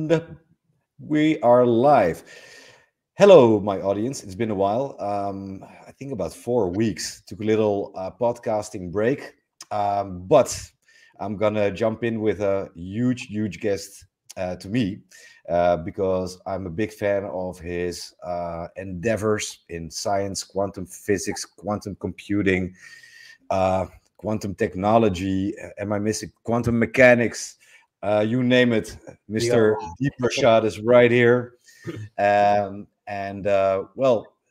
And we are live. Hello, my audience. It's been a while. I think about 4 weeks. Took a little podcasting break. But I'm going to jump in with a huge guest to me because I'm a big fan of his endeavors in science, quantum physics, quantum computing, uh, quantum technology. Am I missing quantum mechanics? You name it. You got Mr. Deep Prasad is right here. Well,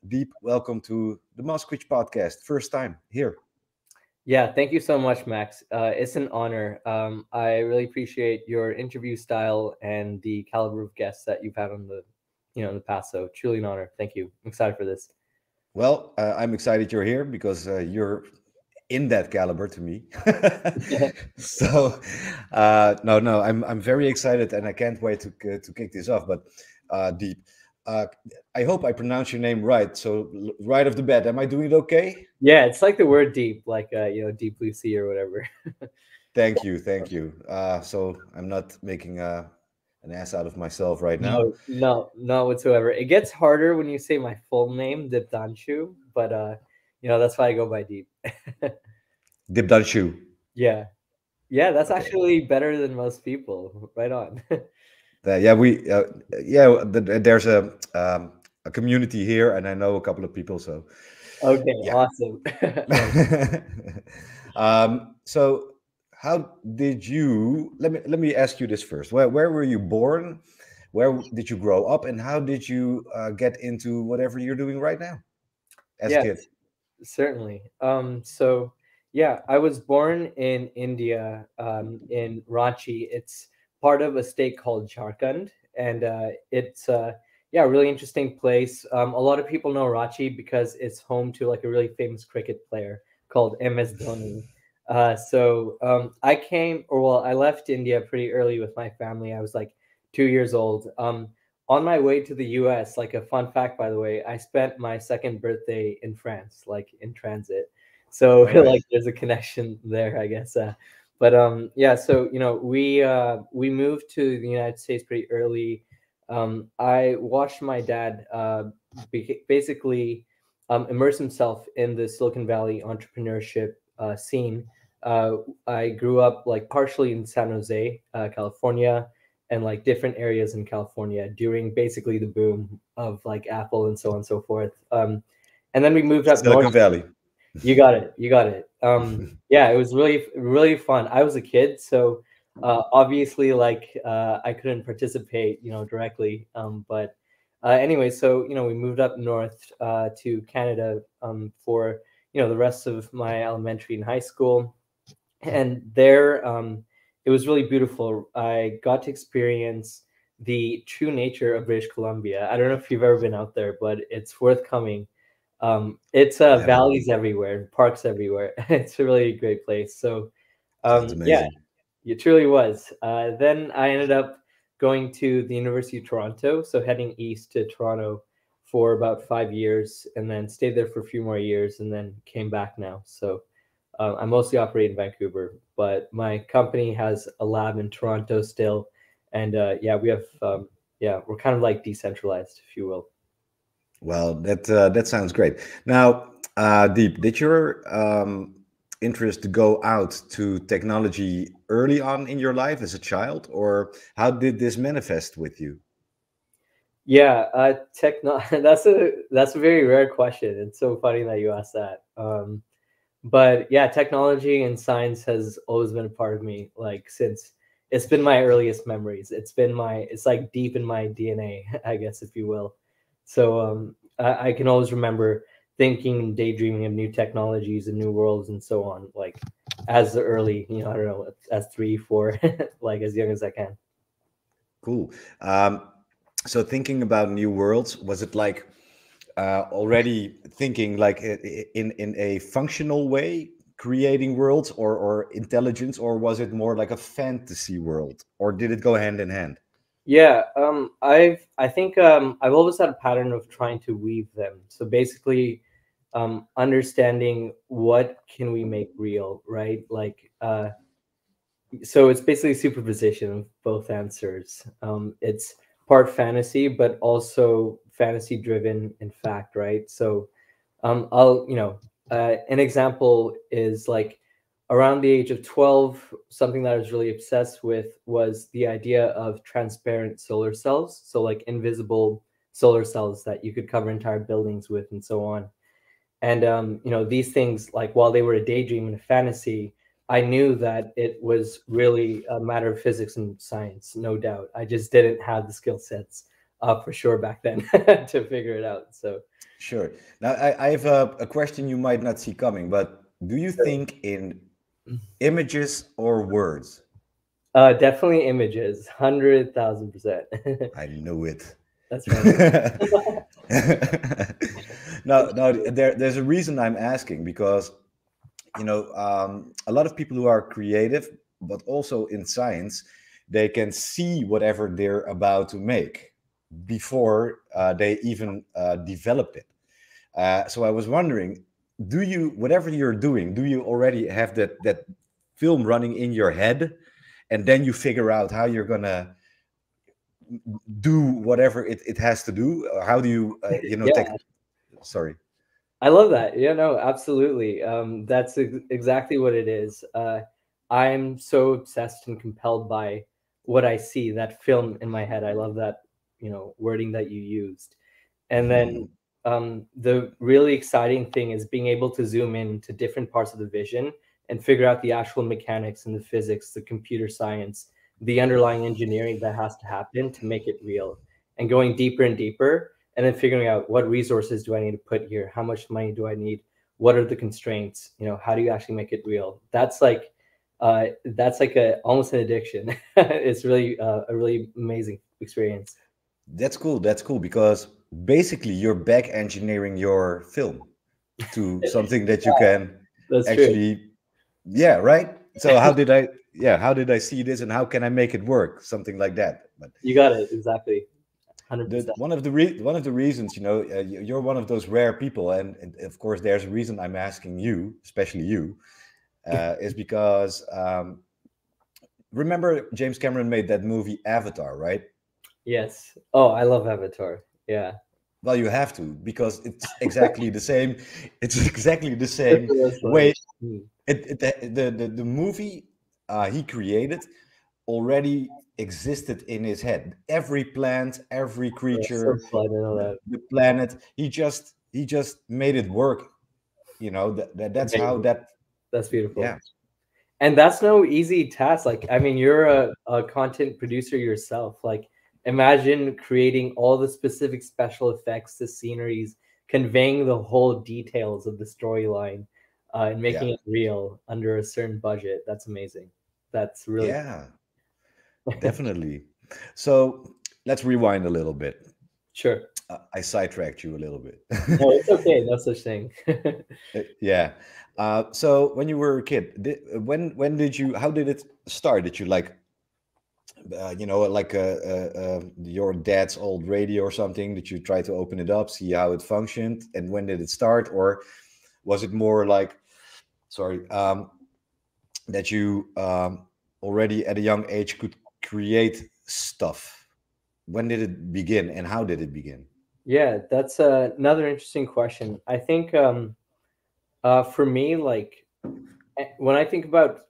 Deep, welcome to the Moszkowicz podcast. First time here. Yeah, thank you so much, Max. It's an honor. I really appreciate your interview style and the caliber of guests that you've had on the past. So truly an honor. Thank you. I'm excited for this. Well, I'm excited you're here because you're in that caliber to me. So, no, I'm very excited and I can't wait to kick this off. But Deep, uh, I hope I pronounce your name right. So, right off the bat, am I doing it okay? Yeah, it's like the word deep, like deep blue sea or whatever. Thank you. So I'm not making an ass out of myself right now. No, no, not whatsoever. It gets harder when you say my full name, Dipdanshu, but that's why I go by deep. Dibdanshu. Yeah. Yeah, that's Okay. actually better than most people. Right on. Yeah, there's a community here, and I know a couple of people. So Okay, yeah. awesome. So how did you? Let me ask you this first. Where were you born? Where did you grow up, and how did you get into whatever you're doing right now as a Yeah, kid? certainly. So yeah, I was born in India, in Ranchi. It's part of a state called Jharkhand, and it's yeah, a really interesting place. A lot of people know Ranchi because it's home to like a really famous cricket player called MS Dhoni. I left India pretty early with my family. I was like 2 years old. On my way to the US, like a fun fact, by the way, I spent my second birthday in France, like in transit. So All right. like there's a connection there, I guess. But yeah, so we moved to the United States pretty early. I watched my dad basically immerse himself in the Silicon Valley entrepreneurship scene. I grew up like partially in San Jose, California, and like different areas in California during basically the boom of like Apple and so on and so forth. And then we moved up north. Silicon Valley. You got it. You got it. Yeah, it was really fun. I was a kid, so obviously, like I couldn't participate, directly. But anyway, so we moved up north to Canada for the rest of my elementary and high school, and there it was really beautiful. I got to experience the true nature of British Columbia. I don't know if you've ever been out there, but it's worth coming. It's Never. valleys everywhere, parks everywhere. It's a really great place. So Sounds yeah, amazing. it truly was. Then I ended up going to the University of Toronto, so heading east to Toronto for about 5 years, and then stayed there for a few more years, and then came back now. So I mostly operate in Vancouver, but my company has a lab in Toronto still, and yeah, we have yeah, we're kind of like decentralized, if you will. Well, that sounds great. Now, Deep, did your interest go out to technology early on in your life as a child, or how did this manifest with you? Yeah, techno. That's a very rare question. It's so funny that you asked that. But yeah, technology and science has always been a part of me. Like since it's been my earliest memories. It's like deep in my DNA, I guess, if you will. So I can always remember thinking and daydreaming of new technologies and new worlds and so on. Like as early, I don't know, as 3, 4, like as young as I can. Cool. So, thinking about new worlds, was it like already thinking like in a functional way, creating worlds or intelligence, or was it more like a fantasy world, or did it go hand in hand? Yeah, I think I've always had a pattern of trying to weave them. So basically, understanding what can we make real, right? Like So it's basically superposition of both answers. It's part fantasy, but also fantasy driven in fact, right? So I'll, an example is like around the age of 12, something that I was really obsessed with was the idea of transparent solar cells. So like invisible solar cells that you could cover entire buildings with and so on. And these things, like while they were a daydream and a fantasy, I knew that it was really a matter of physics and science, no doubt. I just didn't have the skill sets for sure back then to figure it out. So Sure. Now, I have a question you might not see coming, but do you think in images or words? definitely images, 100,000%. I knew it. That's funny. No, there's a reason I'm asking because, a lot of people who are creative, but also in science, they can see whatever they're about to make before they even develop it. So I was wondering, do you, whatever you're doing, do you already have that film running in your head, and then you figure out how you're gonna do whatever it has to do? Or how do you, take? Yeah, Sorry. I love that. Yeah, no, absolutely. That's exactly what it is. I'm so obsessed and compelled by what I see, that film in my head. I love that, wording that you used. And then the really exciting thing is being able to zoom in to different parts of the vision and figure out the actual mechanics and the physics, the computer science, the underlying engineering that has to happen to make it real, and going deeper and deeper, and then figuring out what resources do I need to put here, how much money do I need, what are the constraints, how do you actually make it real? That's like a almost an addiction. It's really a really amazing experience. That's cool. That's cool because basically you're back engineering your film to something that you can That's true. actually, yeah, right. So how did I see this and how can I make it work? Something like that. But You got it exactly. 100%. one of the reasons, you're one of those rare people, and of course there's a reason I'm asking you, especially you, is because remember James Cameron made that movie Avatar, right? Yes. Oh, I love Avatar. Yeah. Well, you have to because it's exactly the same. It's exactly the It same was way. like, The movie he created already existed in his head. Every plant, every so creature, fun. I know that. the planet. He just made it work. That's how Amazing. that. That's Yeah, beautiful. And that's no easy task. Like, I mean, you're a content producer yourself. Like, imagine creating all the specific special effects, the sceneries, conveying the whole details of the storyline, and yeah, making it real under a certain budget. That's amazing. That's really yeah, definitely. So let's rewind a little bit. sure. I sidetracked you a little bit. No, it's okay. No such thing. Yeah. So when you were a kid, when did you? How did it start? Did you like, like your dad's old radio or something? Did you try to open it up, see how it functioned, and when did it start, or was it more like, sorry, that you already at a young age could create stuff? When did it begin, and how did it begin? Yeah, that's another interesting question. I think for me, like when I think about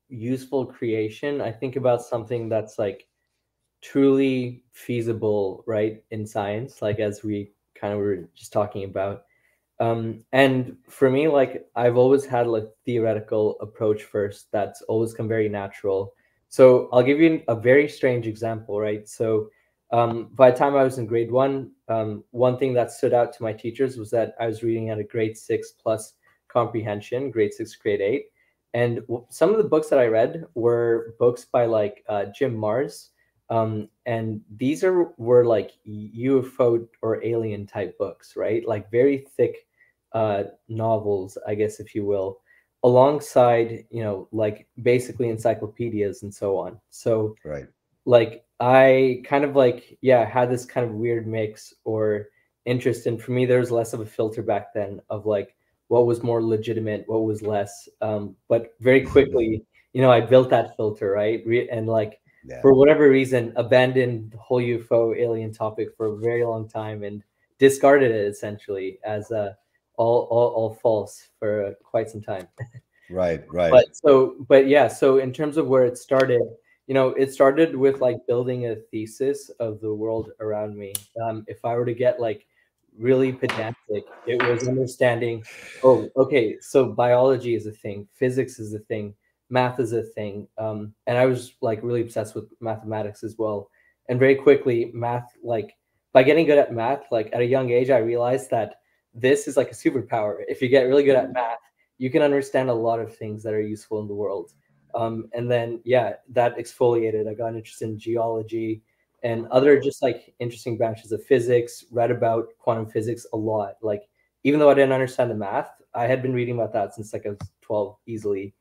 useful creation, I think about something that's like truly feasible, right, in science, like as we kind of were just talking about. And for me, like I've always had like theoretical approach first. That's always come very natural. So I'll give you a very strange example, right? So by the time I was in grade one, one thing that stood out to my teachers was that I was reading at a grade 6 plus comprehension, grade 6, grade 8. And some of the books that I read were books by like Jim Mars. And these were like UFO or alien type books, right? Like very thick novels, I guess, if you will, alongside, like basically encyclopedias and so on. So Right. like I kind of like, yeah, had this kind of weird mix or interest. And for me, there was less of a filter back then of like what was more legitimate, what was less. But very quickly, I built that filter, right? And like Yeah. for whatever reason, abandoned the whole UFO alien topic for a very long time and discarded it essentially as all false for quite some time. Right. Right. But yeah, so in terms of where it started, it started with like building a thesis of the world around me. If I were to get like really pedantic, it was understanding, oh, okay, so biology is a thing, physics is a thing, math is a thing. And I was like really obsessed with mathematics as well. And very quickly, math, like by getting good at math, like at a young age, I realized that this is like a superpower. If you get really good at math, you can understand a lot of things that are useful in the world. And then, yeah, that exfoliated. I got interested in geology and other just like interesting branches of physics, read about quantum physics a lot. Like, even though I didn't understand the math, I had been reading about that since like I was 12 easily.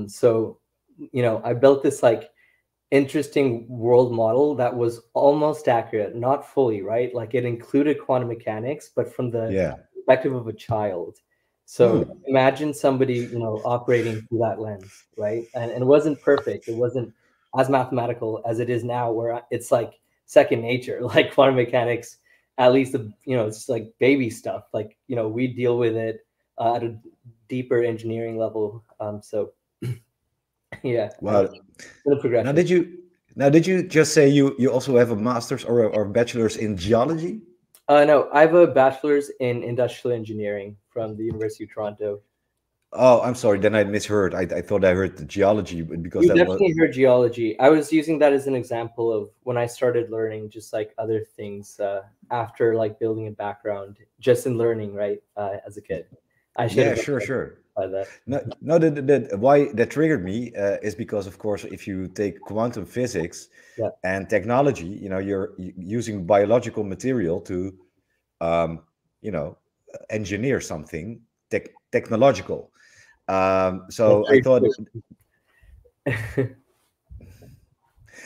So, I built this like interesting world model that was almost accurate, not fully, right? Like it included quantum mechanics, but from the Yeah. perspective of a child. So Hmm. imagine somebody, operating through that lens, right? And it wasn't perfect. It wasn't as mathematical as it is now, where it's like second nature, like quantum mechanics, at least, it's like baby stuff. Like, we deal with it at a deeper engineering level. So yeah, Wow. the Now, progression. did you just say you also have a master's or bachelor's in geology? No, I have a bachelor's in industrial engineering from the University of Toronto. Oh, I'm sorry. Then I misheard. I thought I heard the geology because You that was. definitely heard geology. I was using that as an example of when I started learning just like other things after like building a background just in learning, right? As a kid, I should Yeah, have sure, sure. by that. No, no. Why that triggered me is because, of course, if you take quantum physics Yeah, and technology, you're using biological material to, um, you know, engineer something technological. that's So I very thought, true.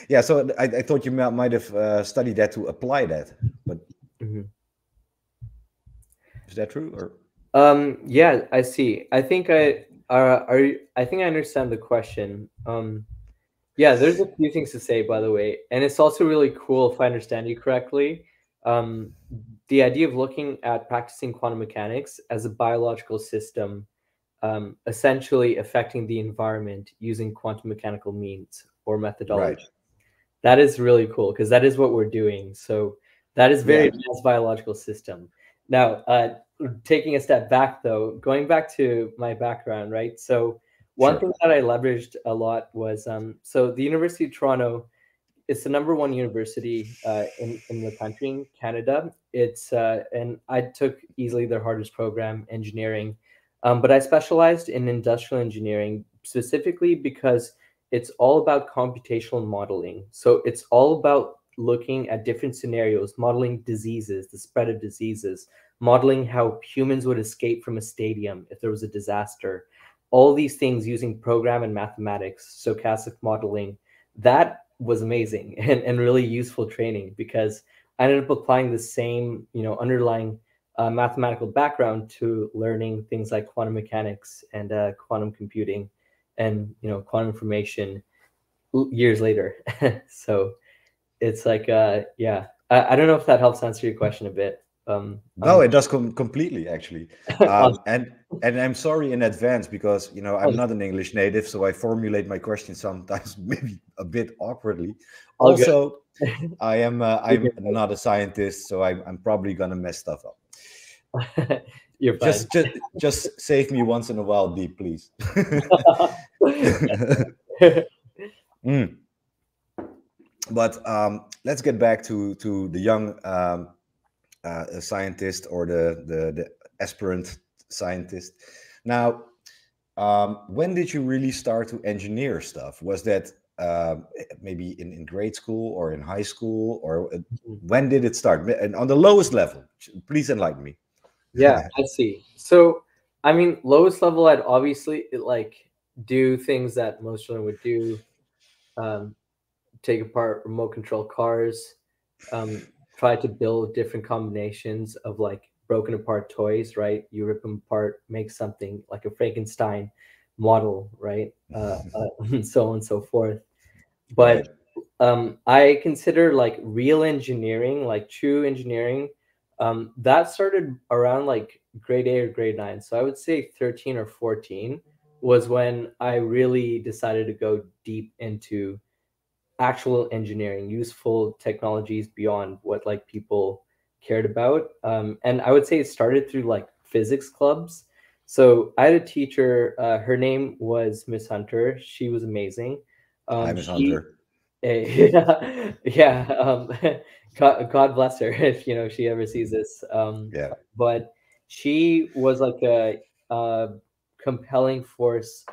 yeah. So I thought you might have studied that to apply that, but Mhm. is that true or? Yeah, I see. I think I think I understand the question. Yeah, there's a few things to say, by the way, and it's also really cool if I understand you correctly. Um, the idea of looking at practicing quantum mechanics as a biological system, essentially affecting the environment using quantum mechanical means or Right. methodology. That is really cool because that is what we're doing. So that is very Yeah. advanced biological system. Now, taking a step back though, going back to my background, right? So one Sure. thing that I leveraged a lot was so the University of Toronto, it's the number one university in the country, in Canada. It's and I took easily their hardest program, engineering, but I specialized in industrial engineering specifically because it's all about computational modeling. So it's all about looking at different scenarios, modeling diseases, the spread of diseases, modeling how humans would escape from a stadium if there was a disaster. All these things using program and mathematics, stochastic modeling. That was amazing and really useful training because I ended up applying the same, underlying mathematical background to learning things like quantum mechanics and quantum computing and quantum information years later. So it's like yeah, I don't know if that helps answer your question a bit. No, it does completely actually. Awesome. And I'm sorry in advance because I'm Awesome. not an English native, so I formulate my questions sometimes maybe a bit awkwardly. All good. Also, You're I'm not a scientist, so I'm probably gonna mess stuff up. good. You're fine. Just save me once in a while, Deep, please. Mm. But let's get back to the young scientist or the aspirant scientist. Now, when did you really start to engineer stuff? Was that maybe in grade school or in high school, or when did it start? And on the lowest level, please enlighten me. Yeah, I see. So, I mean, lowest level, I'd obviously like do things that most children would do. Um, take apart remote control cars. Try to build different combinations of like broken apart toys. Right, you rip them apart, make something like a Frankenstein. model, right? And so on and so forth. But Right. I consider like real engineering, like true engineering, that started around like grade 8 or grade 9. So I would say 13 or 14 was when I really decided to go deep into actual engineering, useful technologies beyond what like people cared about. And I would say it started through like physics clubs. So I had a teacher, her name was Miss Hunter. She was amazing. Hi, Miss She Hunter. yeah, yeah. God bless her if she ever sees this. Yeah. But she was like a compelling force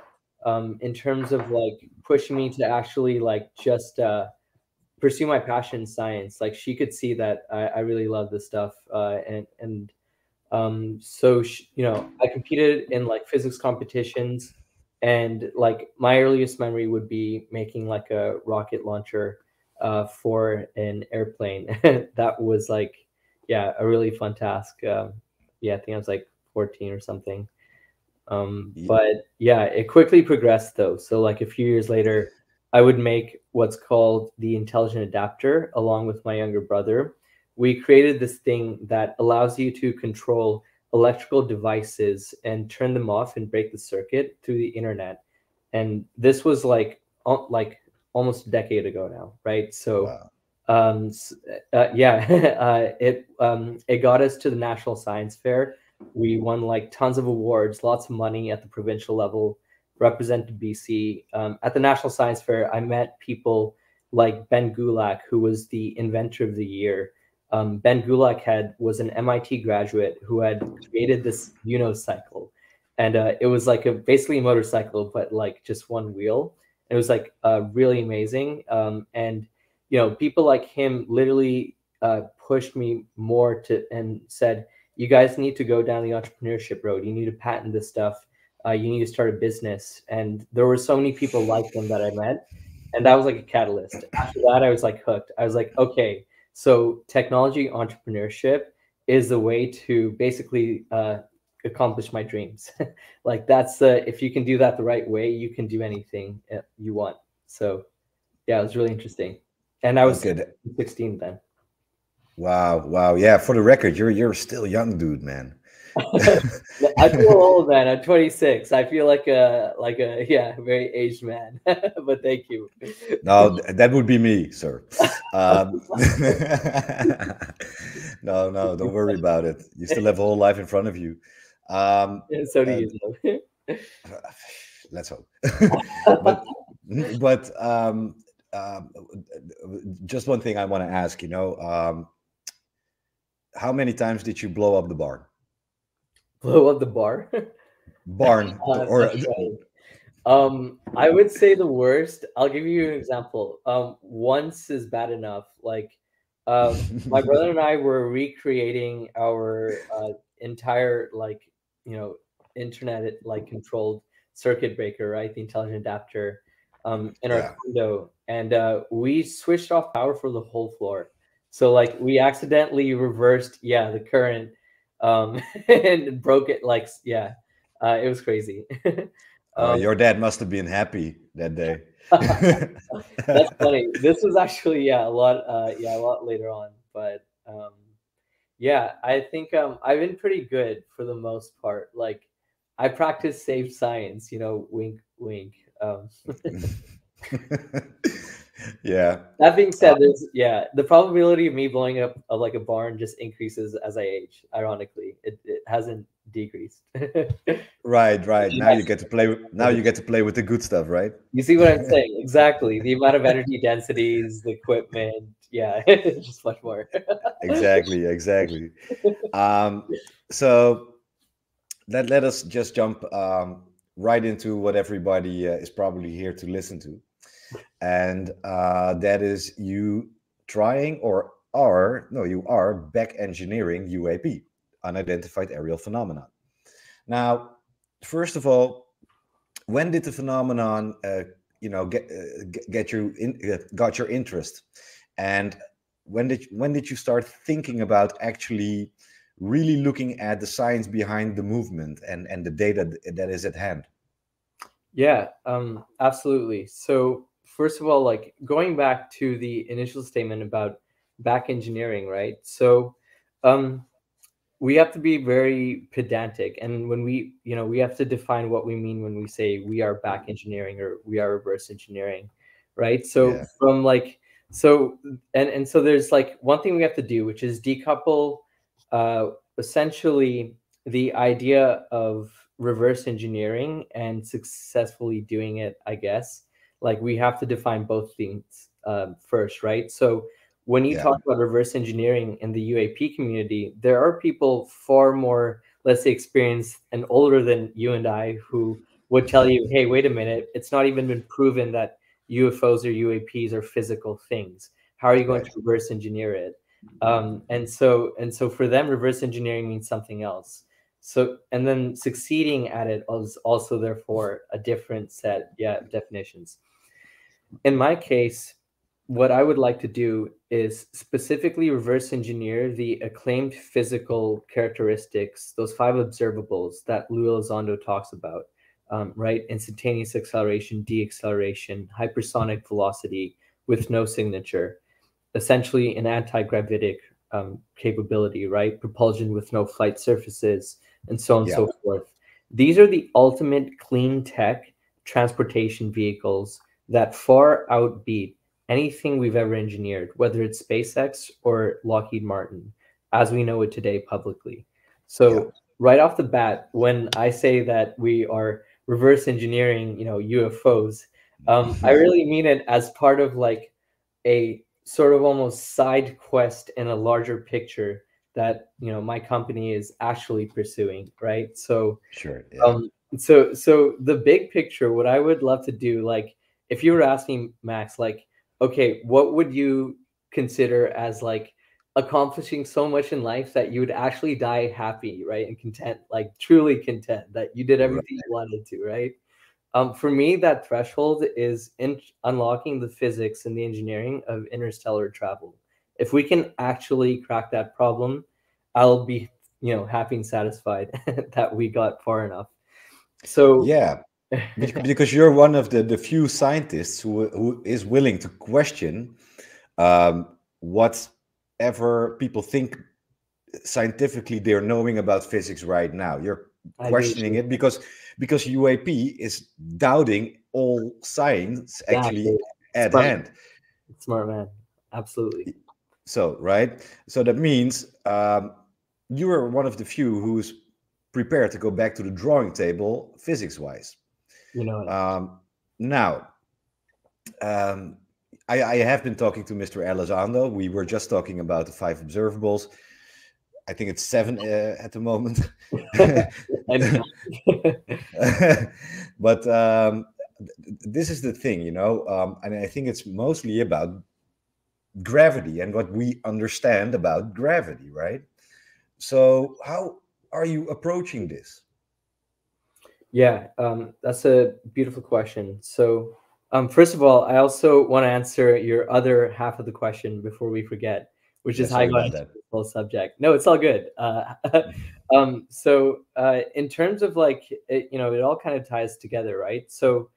in terms of like pushing me to actually like just pursue my passion in science. Like she could see that I really love this stuff, so I competed in like physics competitions, and like my earliest memory would be making like a rocket launcher for an airplane. That was like, yeah, a really fun task. Yeah, I think I was like 14 or something. Y- But yeah, it quickly progressed though. So like a few years later, I would make what's called the intelligent adapter along with my younger brother. We created this thing that allows you to control electrical devices and turn them off and break the circuit through the internet. And this was like almost a decade ago now, right? So Wow. yeah, it got us to the National Science Fair. We won like tons of awards, lots of money at the provincial level, represented BC. At the National Science Fair, I met people like Ben Gulak, who was the inventor of the year. Ben Gulak was an MIT graduate who had created this unicycle, and it was like basically a motorcycle, but like just one wheel. It was like really amazing, and people like him literally pushed me more to and said, you guys need to go down the entrepreneurship road. You need to patent this stuff. You need to start a business. And there were so many people like him that I met. And that was like a catalyst. After that, I was like hooked. I was like, okay, so technology entrepreneurship is the way to basically accomplish my dreams. Like that's if you can do that the right way, you can do anything you want. So yeah, it was really interesting. And I was Okay. 16 then. Wow. Wow. Yeah. For the record, you're still young, dude, man. I feel old, man. I'm 26. I feel like a yeah, very aged man. But thank you. No, that would be me, sir. Um, no, no, don't worry about it. You still have a whole life in front of you. Um, So do uh, you, though. let's hope. but but um, just one thing I want to ask. How many times did you blow up the barn? Blow up the bar. Barn or That's funny. I would say the worst. I'll give you an example. Once is bad enough. Like, my brother and I were recreating our entire you know internet like controlled circuit breaker, right? The intelligent adapter, in our yeah. condo, and we switched off power for the whole floor. So like we accidentally reversed, yeah, the current, and broke it. Like, yeah, it was crazy. Um, Your dad must have been happy that day. That's funny. This was actually, yeah, a lot later on, but yeah, I think I've been pretty good for the most part. Like I practice safe science, wink wink. Yeah. That being Uh, said, the probability of me blowing up like a barn just increases as I age. Ironically, it hasn't decreased. right, right. Now you That's get to play. Now you get to play with the good stuff, right? You see what I'm saying? Exactly. The amount of energy densities, the equipment. Yeah, it's just much more. Exactly, exactly. Um, so let us just jump right into what everybody is probably here to listen to, and that is you trying or are no, you are back engineering UAP, unidentified aerial phenomenon. Now, first of all, when did the phenomenon get got your interest, and when did you start thinking about actually really looking at the science behind the movement and the data that is at hand? Yeah, absolutely. So first of all, like going back to the initial statement about back engineering, right? So um, we have to be very pedantic, and when we have to define what we mean when we say we are back engineering or we are reverse engineering, right? So Yeah, from like so and so there's like one thing we have to do, which is decouple uh essentially the idea of reverse engineering and successfully doing it, I guess. Like we have to define both things first, right? So when you yeah, talk about reverse engineering in the UAP community, there are people far more, let's say, experienced and older than you and I who would tell you, hey, wait a minute, it's not even been proven that UFOs or UAPs are physical things. How are you going to right. reverse engineer it? And so for them, reverse engineering means something else. So and then succeeding at it is also therefore a different set, yeah, definitions. In my case, what I would like to do is specifically reverse engineer the acclaimed physical characteristics, those five observables that Lou Elizondo talks about, right? Instantaneous acceleration, deacceleration, hypersonic velocity with no signature, essentially an anti-gravitic capability, right? Propulsion with no flight surfaces, and so on and Yeah, so forth. These are the ultimate clean tech transportation vehicles that far outbeat anything we've ever engineered, whether it's SpaceX or Lockheed Martin, as we know it today publicly. yeah. So right off the bat, when I say that we are reverse engineering, UFOs, I really mean it as part of like a sort of almost side quest in a larger picture that my company is actually pursuing, right? So Sure, yeah. so the big picture, what I would love to do, like if you were asking Max, like, okay, what would you consider as like accomplishing so much in life that you would actually die happy, right? And content, like truly content that you did Right. everything you wanted to, right? For me, that threshold is in unlocking the physics and the engineering of interstellar travel. If we can actually crack that problem, I'll be, happy and satisfied that we got far enough. So, Yeah, because you're one of the few scientists who is willing to question whatever people think scientifically they're knowing about physics right now. You're I do questioning agree. it because UAP is doubting all science actually Exactly. at Smart, hand. smart man. Absolutely. So, right? So that means you are one of the few who's prepared to go back to the drawing table physics wise. You know it. Now, um, I have been talking to Mr. Elizondo. We were just talking about the five observables. I think it's seven at the moment. And But this is the thing, and I think it's mostly about gravity and what we understand about gravity, right? So, how are you approaching this? yeah, that's a beautiful question. So, first of all, I also want to answer your other half of the question before we forget, which Yeah, is how I sorry got about into that. this whole subject. No, it's all good. So, in terms of like, it all kind of ties together, right? So,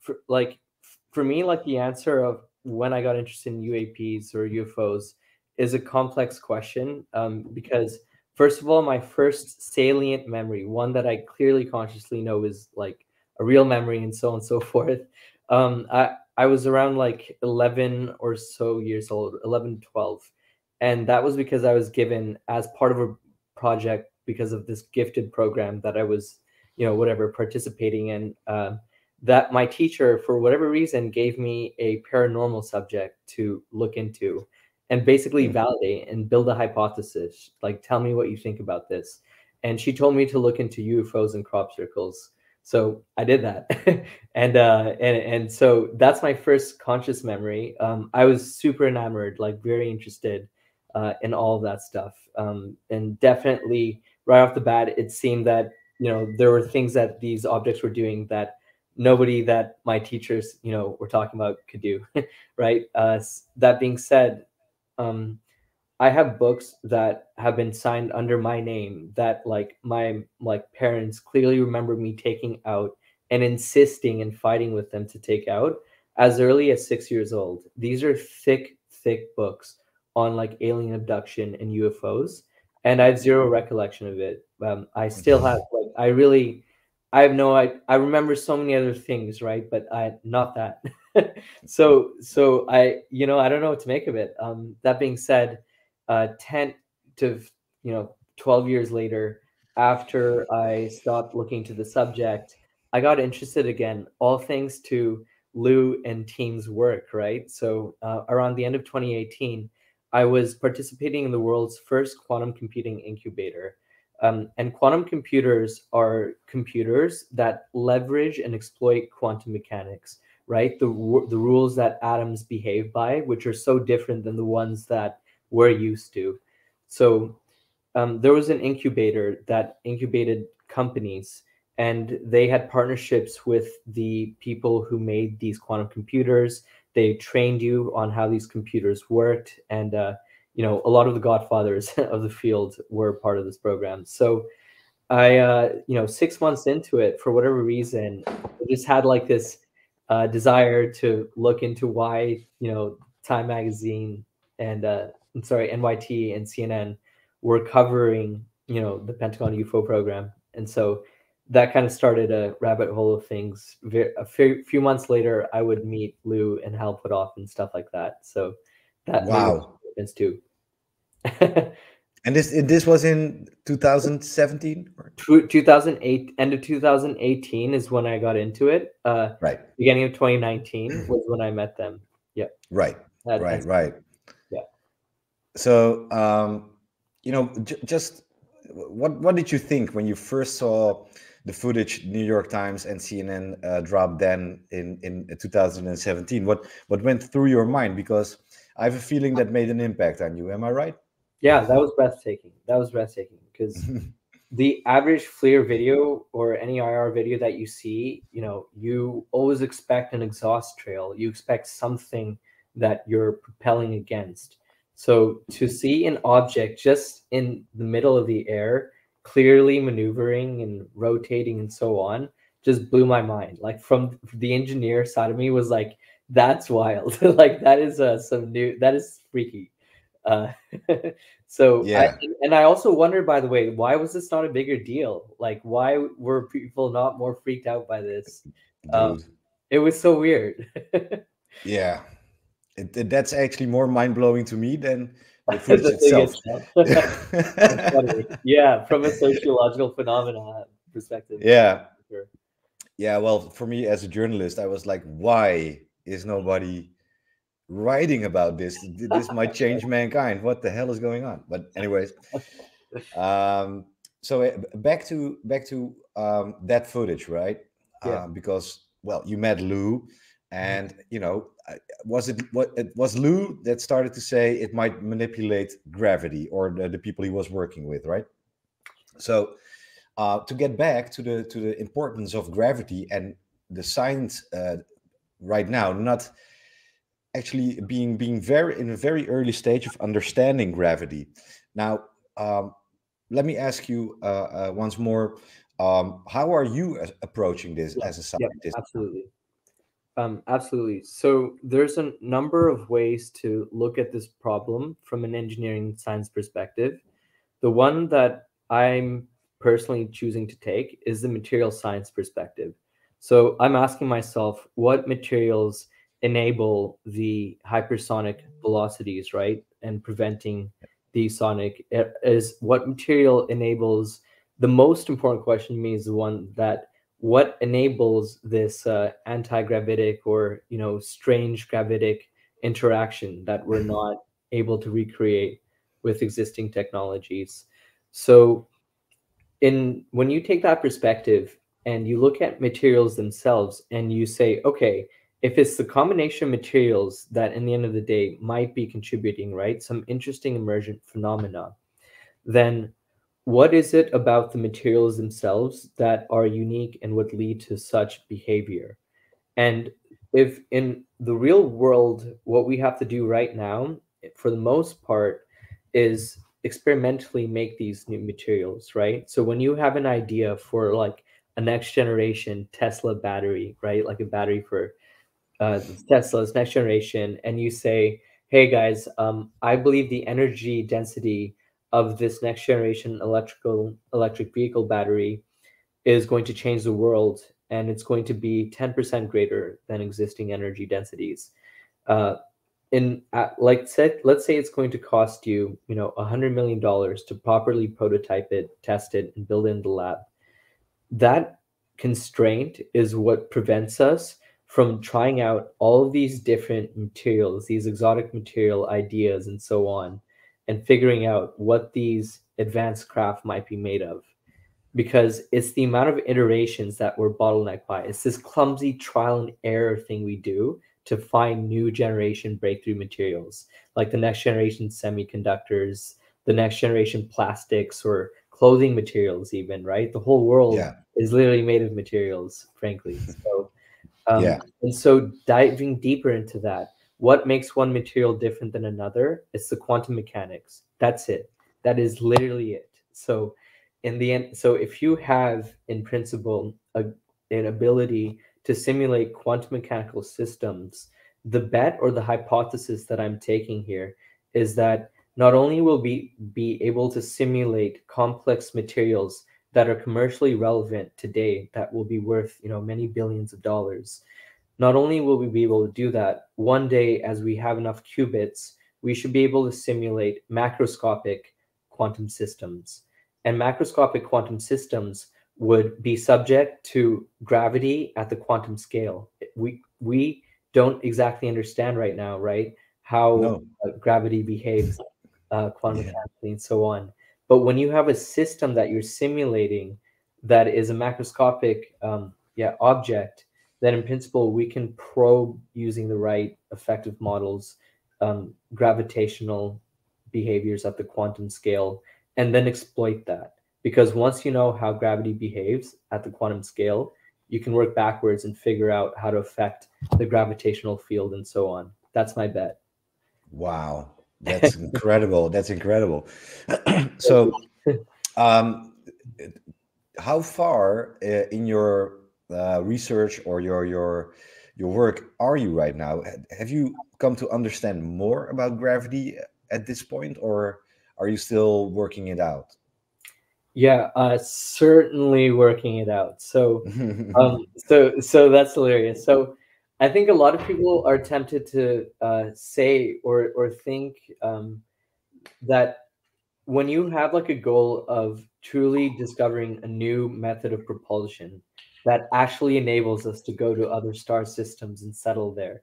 for me, like the answer of when I got interested in UAPs or UFOs is a complex question, because first of all, my first salient memory, one that I clearly consciously know is like a real memory and so on and so forth. I was around like 11 or so years old, 11, 12. And that was because I was given as part of a project because of this gifted program that I was, whatever, participating in. That my teacher, for whatever reason, gave me a paranormal subject to look into and basically Hmm. validate and build a hypothesis. Like, tell me what you think about this. And she told me to look into UFOs and crop circles. So I did that, and so that's my first conscious memory. I was super enamored, like very interested in all of that stuff, and definitely right off the bat, it seemed that there were things that these objects were doing that nobody that my teachers were talking about could do, right? That being said, um, I have books that have been signed under my name that like my like parents clearly remember me taking out and insisting and fighting with them to take out as early as 6 years old. These are thick, thick books on like alien abduction and UFOs, and I have zero recollection of it. I still have like I have no I remember so many other things, right? But I not that. So I I don't know what to make of it. That being said, 10 to 12 years later, after I stopped looking to the subject, I got interested again, all thanks to Lou and team's work, right? So around the end of 2018, I was participating in the world's first quantum computing incubator. And quantum computers are computers that leverage and exploit quantum mechanics, right? The rules that atoms behave by, which are so different than the ones that we're used to. So there was an incubator that incubated companies, and they had partnerships with the people who made these quantum computers. They trained you on how these computers worked, and a lot of the godfathers of the field were part of this program. So I, 6 months into it, for whatever reason, I just had like this desire to look into why, Time Magazine and I'm sorry, NYT and CNN were covering, the Pentagon UFO program, and so that kind of started a rabbit hole of things. A few months later, I would meet Lou and Hal Puthoff and stuff like that. So that maybe Wow. happens too. And this was in 2017? 2008, end of 2018 is when I got into it. Right. Beginning of 2019 was when I met them. Yeah. Right. Right. Yeah. So, just what did you think when you first saw the footage New York Times and CNN dropped then in 2017? What went through your mind? Because I have a feeling that made an impact on you. Am I right? Yeah, that was breathtaking. Because the average FLIR video or any IR video that you see, you always expect an exhaust trail. You expect something that you're propelling against. So to see an object just in the middle of the air, clearly maneuvering and rotating and so on, just blew my mind. Like from the engineer side of me was like, that's wild. Like that is that is freaky. Uh, so Yeah, I also wondered, by the way, why was this not a bigger deal? Like, why were people not more freaked out by this? Um, dude. it was so weird. Yeah, that's actually more mind blowing to me than the footage The thing itself. itself. That's funny. Yeah, from a sociological phenomena perspective. Yeah, Sure. yeah. Well, for me as a journalist, I was like, why is nobody writing about this? This might change mankind. What the hell is going on? But anyways, um, so back to that footage, right? Yeah. Because well, you met Lou, and was it was Lou that started to say it might manipulate gravity, or the people he was working with, right? So to get back to the importance of gravity and the science right now, not actually being very in a very early stage of understanding gravity. Now, let me ask you once more: how are you approaching this Yeah. as a Yeah. scientist? Absolutely. Absolutely. So there's a number of ways to look at this problem from an engineering science perspective. The one that I'm personally choosing to take is the material science perspective. So I'm asking myself, what materials enable the hypersonic velocities, right? And preventing the sonic is what material enables. The most important question to me is the one that what enables this anti-gravitic or strange gravitic interaction that we're not able to recreate with existing technologies. So in when you take that perspective and you look at materials themselves and you say, okay, if it's the combination of materials that in the end of the day might be contributing, right, some interesting emergent phenomena, then what is it about the materials themselves that are unique and would lead to such behavior? And if in the real world, what we have to do right now, for the most part, is experimentally make these new materials, right? So when you have an idea for like a next generation Tesla battery, right? Like a battery for Tesla's next generation, and you say, hey guys, I believe the energy density of this next generation electric vehicle battery is going to change the world, and it's going to be 10% greater than existing energy densities. Uh, let's say it's going to cost you, $100 million to properly prototype it, test it, and build it in the lab. That constraint is what prevents us from trying out all of these different materials, these exotic material ideas, and so on, and figuring out what these advanced craft might be made of. Because it's the amount of iterations that we're bottlenecked by. It's this clumsy trial and error thing we do to find new generation breakthrough materials, like the next generation semiconductors, the next generation plastics, or clothing materials, even, right? The whole world Yeah. is literally made of materials, frankly. So, Yeah. and so diving deeper into that, what makes one material different than another? It's the quantum mechanics. That's it. That is literally it. So, in the end, so if you have, in principle, an ability to simulate quantum mechanical systems, the bet or the hypothesis that I'm taking here is that not only will we be able to simulate complex materials that are commercially relevant today, that will be worth, many billions of dollars. Not only will we be able to do that, one day as we have enough qubits, we should be able to simulate macroscopic quantum systems. And macroscopic quantum systems would be subject to gravity at the quantum scale. We don't exactly understand right now, right, how No. gravity behaves quantum Yeah. mechanically and so on. But when you have a system that you're simulating that is a macroscopic object, then in principle we can probe using the right effective models gravitational behaviors at the quantum scale, and then exploit that. Because once you know how gravity behaves at the quantum scale, you can work backwards and figure out how to affect the gravitational field and so on. That's my bet. Wow. That's incredible. That's incredible. So, um, how far in your research or your work are you right now? Have you come to understand more about gravity at this point, or are you still working it out? Yeah, certainly working it out. So that's hilarious. So I think a lot of people are tempted to say or think that when you have like a goal of truly discovering a new method of propulsion that actually enables us to go to other star systems and settle there,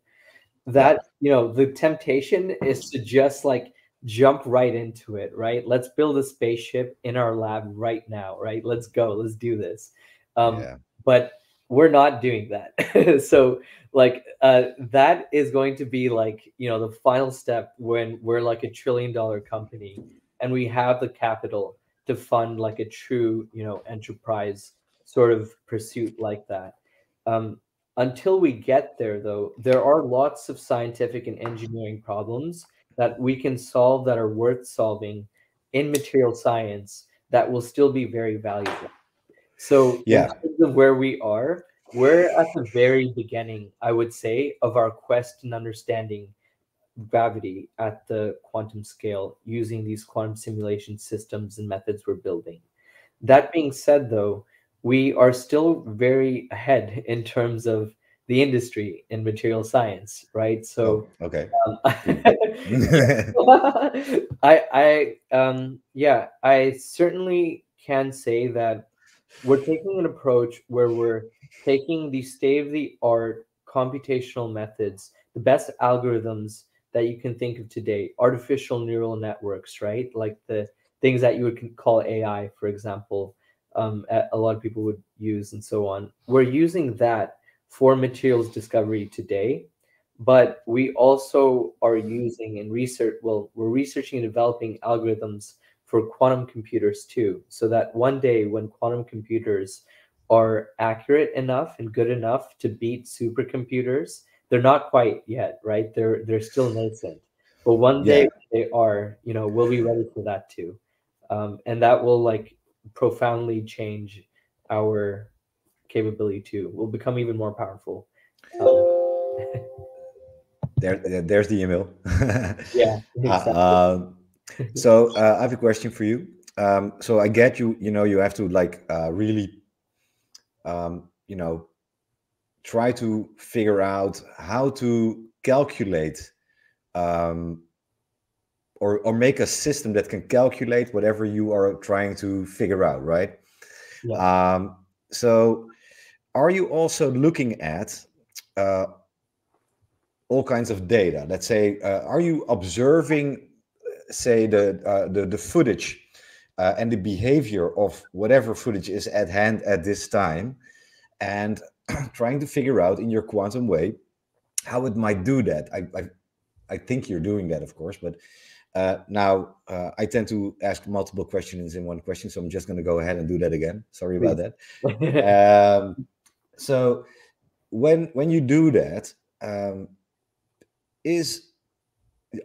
Yeah. that the temptation is to just like jump right into it, right? Let's build a spaceship in our lab right now, right? Let's go, let's do this. um Yeah. but we're not doing that. So like that is going to be like the final step when we're like $1 trillion company and we have the capital to fund like a true enterprise sort of pursuit like that. um until we get there, though, there are lots of scientific and engineering problems that we can solve that are worth solving in material science that will still be very valuable. So, in Yeah. terms of where we are, we're at the very beginning, I would say, of our quest in understanding gravity at the quantum scale using these quantum simulation systems and methods we're building. That being said, though, we are still very ahead in terms of the industry in material science, right? Oh, So, okay. um, Cool. I certainly can say that we're taking an approach where we're taking the state of the art computational methods, the best algorithms that you can think of today, artificial neural networks, right? Like the things that you would call AI, for example, a lot of people would use and so on. We're using that for materials discovery today, but we also are using and research, well, we're researching and developing algorithms for quantum computers too, so that one day when quantum computers are accurate enough and good enough to beat supercomputers, they're not quite yet, right? They're still nascent, but one day Yeah. they are, we'll be ready for that too. And that will like profoundly change our capability too. We'll become even more powerful. Um, There's the email. yeah, exactly. So I have a question for you. So I get you. You know, you have to like really, you know, try to figure out how to calculate um, or make a system that can calculate whatever you are trying to figure out, right? Yeah. So are you also looking at uh, all kinds of data? Let's say, are you observing, say, the footage and the behavior of whatever footage is at hand at this time, and trying to figure out in your quantum way how it might do that? I think you're doing that, of course, but now I tend to ask multiple questions in one question, so I'm just going to go ahead and do that again. Sorry about Please. that. So when you do that, um, is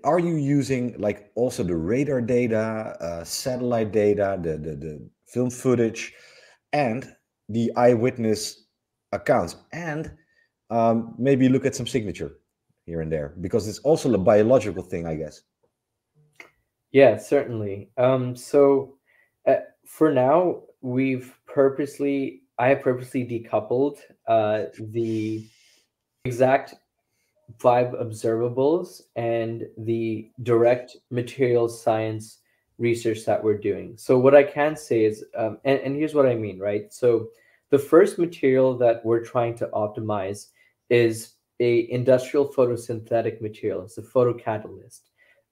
are you using like also the radar data, satellite data, the film footage, and the eyewitness accounts, and maybe look at some signature here and there, because it's also a biological thing, I guess. Yeah, certainly. For now, I have purposely decoupled the exact vibe observables and the direct material science research that we're doing. So what I can say is, and here's what I mean, right? So the first material that we're trying to optimize is a industrial photosynthetic material. It's a photocatalyst.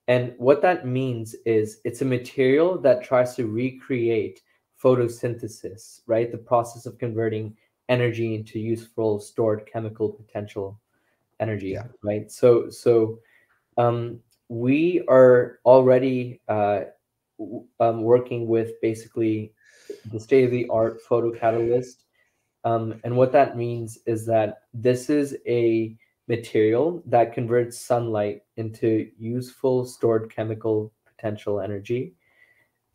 And what that means is it's a material that tries to recreate photosynthesis, right? The process of converting energy into useful stored chemical potential energy, Yeah, right? So we are already working with basically the state of the art photocatalyst. And what that means is that this is a material that converts sunlight into useful stored chemical potential energy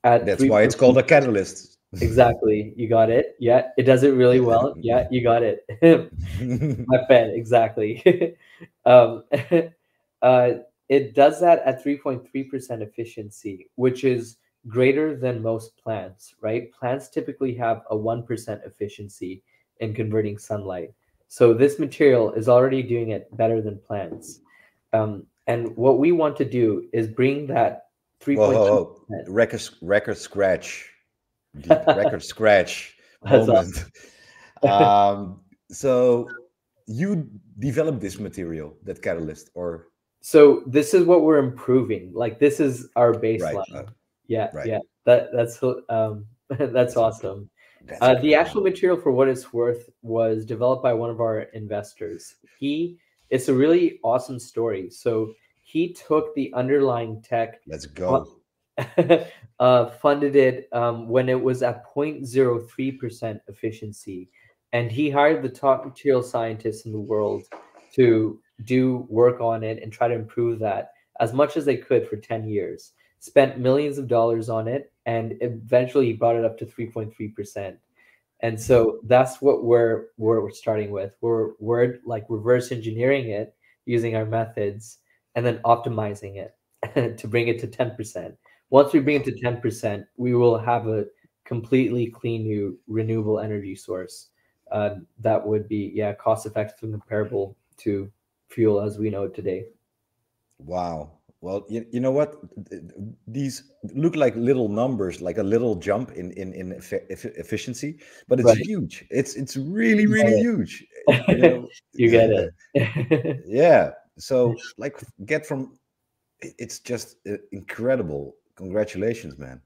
at that's why it's called 3.3. a catalyst. Exactly. You got it. Yeah, it does it really well. Yeah, you got it. My fan, exactly. um, uh, it does that at 3.3% efficiency, which is greater than most plants, right? Plants typically have a 1% efficiency in converting sunlight. So this material is already doing it better than plants. And what we want to do is bring that Whoa, whoa, 3.3%. whoa. Record scratch, deep record scratch That's moment. um, so you developed this material, that catalyst, or So this is what we're improving. Like this is our right, baseline. Yeah, right. yeah. That's that's That's awesome. that's The actual incredible. material, for what it's worth, was developed by one of our investors. It's a really awesome story. So he took the underlying tech, Let's fu- go. funded it when it was at 0.03% efficiency, and he hired the top material scientists in the world to do work on it and try to improve that as much as they could for 10 years. Spent millions of dollars on it, and eventually he brought it up to 3.3%. And so that's what we're starting with. We're like reverse engineering it using our methods and then optimizing it to bring it to 10%. Once we bring it Wow. to 10%, we will have a completely clean new renewable energy source that would be, yeah, cost effective and comparable to fuel as we know it today. Wow. Well, you know what? These look like little numbers, like a little jump in efficiency, but it's Right. huge. It's really You really huge. You get it. know, You get it. yeah. So like get from it's just incredible. Congratulations, man.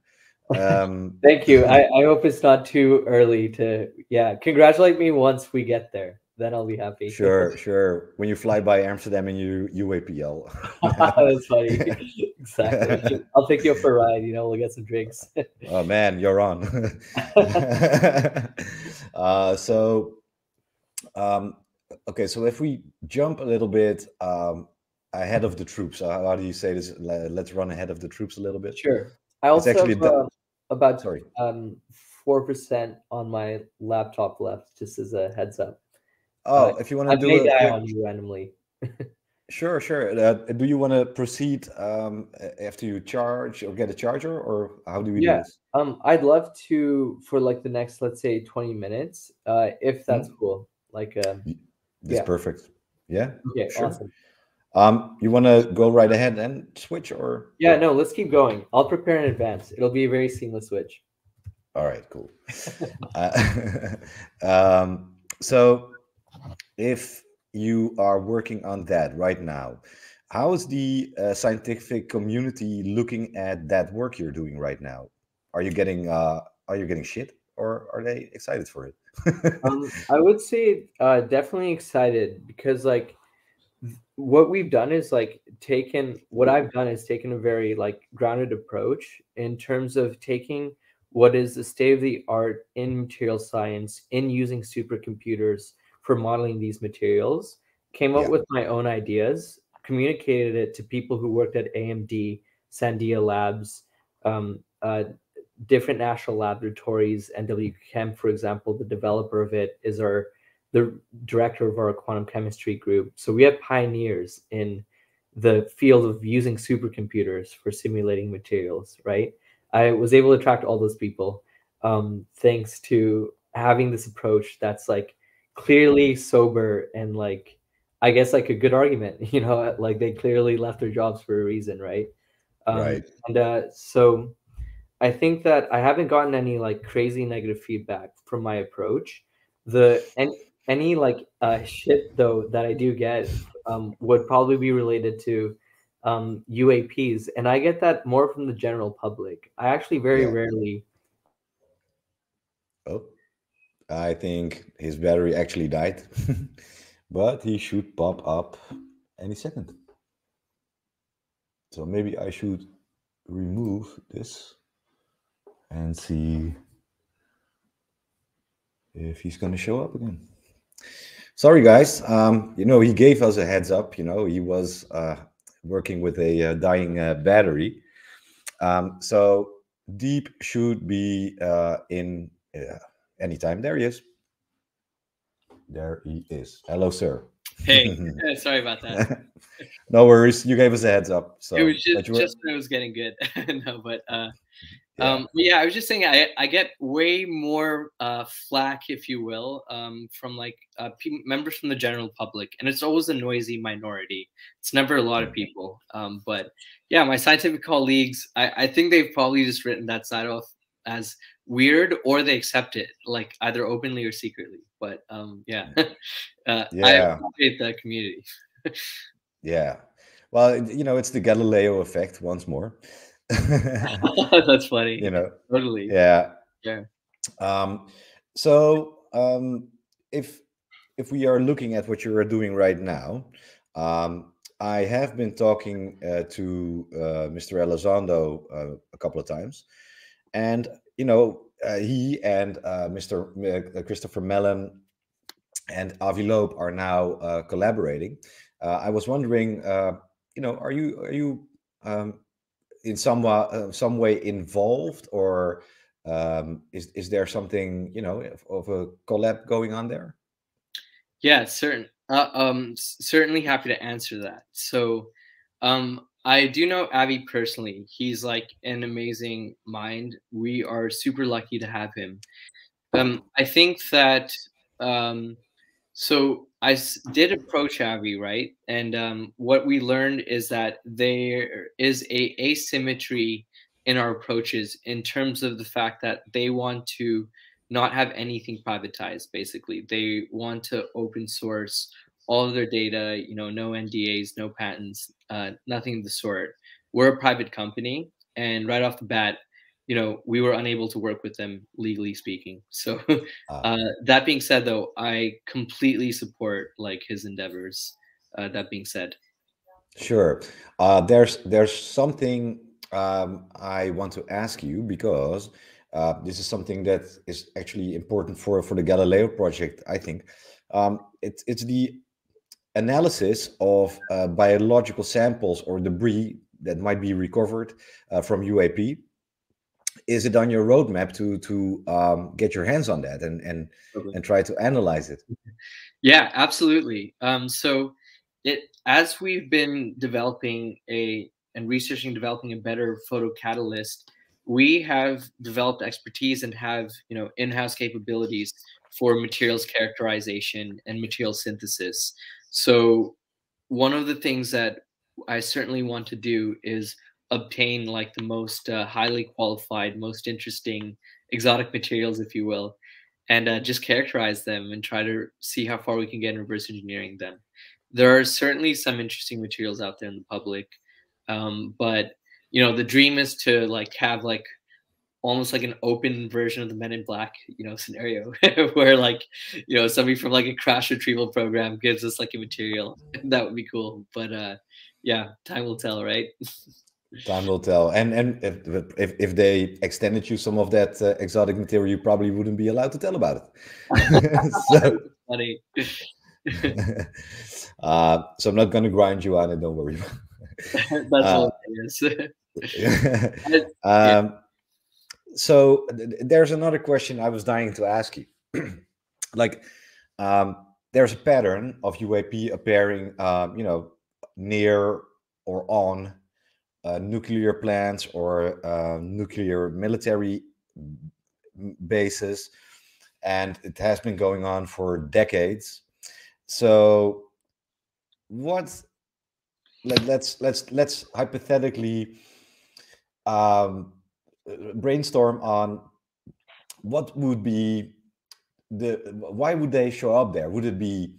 Um, Thank you. I hope it's not too early to, yeah, congratulate me once we get there. Then I'll be happy. sure, sure. When you fly by Amsterdam and you UAPL. That's funny. Exactly. I'll take you up for a ride, we'll get some drinks. Oh man, you're on. So um, okay, so if we jump a little bit ahead of the troops, how do you say this? Let's run ahead of the troops a little bit. Sure. I It's also actually have about sorry. 4% on my laptop left, just as a heads up. Oh, if you want I to do may a die quick, on you randomly. sure, sure. Do you want to proceed after you charge or get a charger, or how do we do Yeah. this? I'd love to for like the next, let's say, 20 minutes, if that's Hmm? cool. Like, That's yeah. perfect. Yeah, Okay, sure. awesome. You want to go right ahead and switch, or? Yeah, no, let's keep going. I'll prepare in advance. It'll be a very seamless switch. All right, cool. Uh, so, if you are working on that right now, how is the scientific community looking at that work you're doing right now? Are you getting shit, or are they excited for it? I would say definitely excited because like what we've done is like taken what I've done is taken a very like grounded approach in terms of taking what is the state of the art in material science in using supercomputers for modeling these materials, came up Yeah, with my own ideas, communicated it to people who worked at AMD, Sandia Labs, um, uh, different national laboratories. NW Chem, for example, the developer of it is the director of our quantum chemistry group. So we have pioneers in the field of using supercomputers for simulating materials, right? I was able to attract all those people thanks to having this approach that's like clearly sober and like, I guess like a good argument, you know, like they clearly left their jobs for a reason, right? right. So I think that I haven't gotten any like crazy negative feedback from my approach. The any like shit though that I do get would probably be related to UAPs, and I get that more from the general public. I actually very Yeah. rarely. Oh, I think his battery actually died, but he should pop up any second. So maybe I should remove this and see if he's going to show up again. Sorry, guys. He gave us a heads up. He was working with a dying battery. So Deep should be in anytime. There he is. There he is. Hello, sir. Hey, sorry about that. No worries. You gave us a heads up. It was So, but you were, just when it was getting good. No, but yeah, yeah, I was just saying I get way more flack, if you will, from like members from the general public, and it's always a noisy minority. It's never a lot of people. But yeah, my scientific colleagues, I think they've probably just written that side off as weird, or they accept it like either openly or secretly. But yeah, I yeah, appreciate the community. yeah. Well, it's the Galileo effect once more. That's funny. you know, Totally. yeah. Yeah. Um, so if we are looking at what you are doing right now, I have been talking to Mr. Elizondo a couple of times, and he and Mr. Christopher Mellon and Avi Loeb are now collaborating. I was wondering, are you in some way involved, or is there something of a collab going on there? Yeah, certainly happy to answer that. So, I do know Avi personally. He's like an amazing mind. We are super lucky to have him. I think that um, so did approach Avi, right? And what we learned is that there is a asymmetry in our approaches in terms of the fact that they want to not have anything privatized. Basically, they want to open source all of their data. No NDAs, no patents, nothing of the sort. We're a private company, and right off the bat, we were unable to work with them legally speaking. So Ah, that being said, though, I completely support like his endeavors. That being said, sure. There's something I want to ask you, because this is something that is actually important for the Galileo project, I think. It's the analysis of biological samples or debris that might be recovered from UAP. is it on your roadmap to get your hands on that and try to analyze it? Yeah, absolutely. So as we've been developing and researching developing a better photocatalyst, we have developed expertise and have in-house capabilities for materials characterization and material synthesis. So one of the things that I certainly want to do is obtain like the most highly qualified, most interesting exotic materials, if you will, and just characterize them and try to see how far we can get in reverse engineering them. There are certainly some interesting materials out there in the public, but the dream is to like have like almost like an open version of the Men in Black, scenario where like, somebody from like a crash retrieval program gives us like a material. That would be cool. But yeah, time will tell, right? Time will tell. And if they extended you some of that exotic material, you probably wouldn't be allowed to tell about it. So, funny. So I'm not going to grind you on it. Don't worry. That's hilarious. So there's another question I was dying to ask you. Like, there's a pattern of UAP appearing, near or on nuclear plants or nuclear military bases, and it has been going on for decades. So, let's hypothetically brainstorm on what would be why would they show up there? Would it be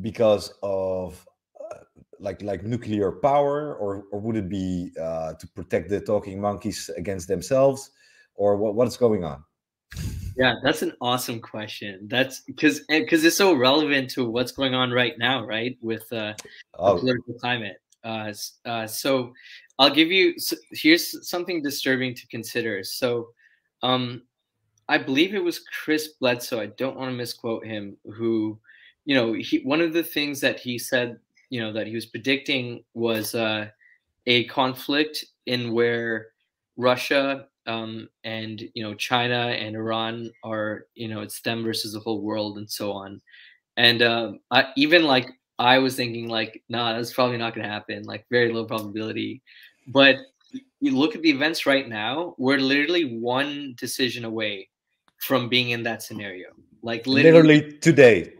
because of like nuclear power, or would it be to protect the talking monkeys against themselves, or what's going on? Yeah, that's an awesome question. That's because it's so relevant to what's going on right now, right? With the political climate. So I'll give you. Here's something disturbing to consider. So, I believe it was Chris Bledsoe. I don't want to misquote him. Who, one of the things that he said, that he was predicting was a conflict in where Russia and China and Iran are it's them versus the whole world and so on. And I was thinking like, nah, that's probably not going to happen. Like very low probability. But you look at the events right now, we're literally one decision away from being in that scenario. Like literally today.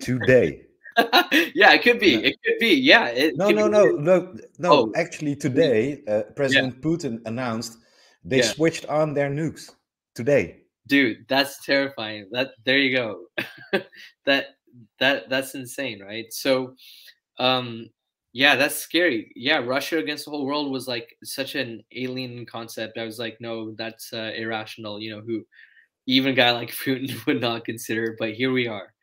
Yeah, it could be. It could be. Yeah. No. Actually, today, President Putin announced they switched on their nukes today. Dude, that's terrifying. There you go. That's insane, right? So, yeah, that's scary. Yeah, Russia against the whole world was like such an alien concept. I was like, no, that's irrational. Who even a guy like Putin would not consider. But here we are.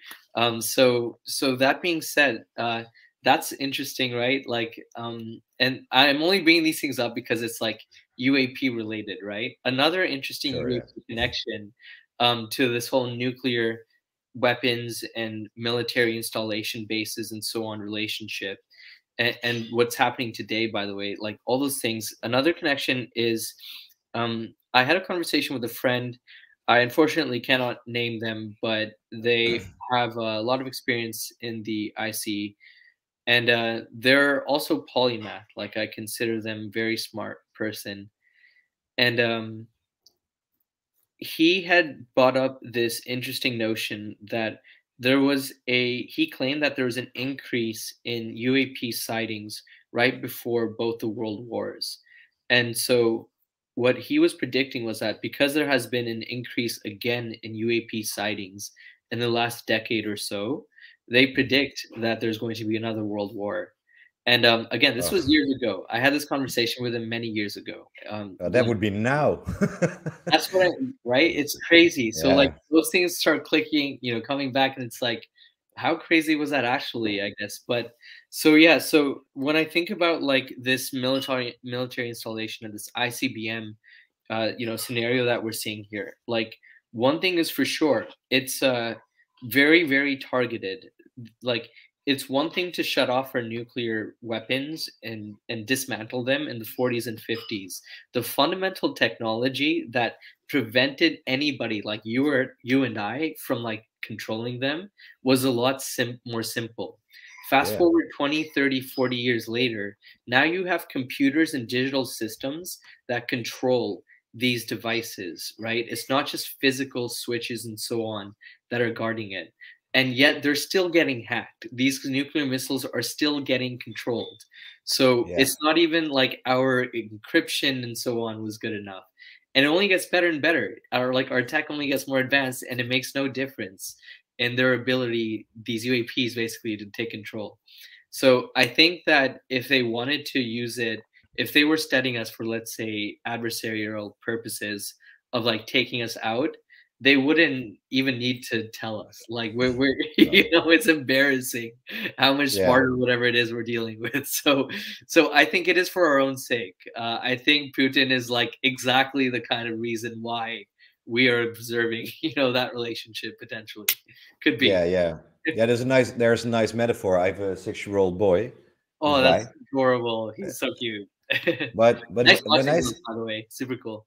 So that being said, that's interesting, right? Like, and I'm only bringing these things up because it's like UAP related, right? Another interesting UAP connection to this whole nuclear weapons and military installation bases and so on relationship, and what's happening today, by the way, like all those things. Another connection is, I had a conversation with a friend. I unfortunately cannot name them, but they have a lot of experience in the IC, and they're also polymath. Like I consider them very smart person, and he had brought up this interesting notion that he claimed that there was an increase in UAP sightings right before both the world wars. And so what he was predicting was that because there has been an increase again in UAP sightings in the last decade or so, they predict that there's going to be another world war. And again, this was years ago. I had this conversation with him many years ago. That would be now. That's right? It's crazy. So like those things start clicking, coming back, and it's like, how crazy was that actually, I guess. But so yeah, so when I think about like this military installation of this ICBM scenario that we're seeing here, like one thing is for sure, it's very, very targeted. Like it's one thing to shut off our nuclear weapons and dismantle them in the 40s and 50s. The fundamental technology that prevented anybody like you and I from like controlling them was a lot more simple. Fast Yeah. forward 20, 30, 40 years later, now you have computers and digital systems that control these devices, right? It's not just physical switches and so on that are guarding it. And yet they're still getting hacked. These nuclear missiles are still getting controlled. So Yeah. it's not even like our encryption and so on was good enough. And it only gets better and better. Our tech only gets more advanced, and it makes no difference in their ability, these UAPs basically, to take control. So I think that if they wanted to use it, if they were studying us for, let's say, adversarial purposes of like taking us out, they wouldn't even need to tell us. Like we're you know, it's embarrassing how much smarter whatever it is we're dealing with. So I think it is for our own sake. I think Putin is like exactly the kind of reason why we are observing, you know, that relationship potentially. Could be. Yeah. There's a nice metaphor. I have a 6-year-old boy. Oh, that's adorable. He's so cute. But nice when boxing gloves, by the way, super cool.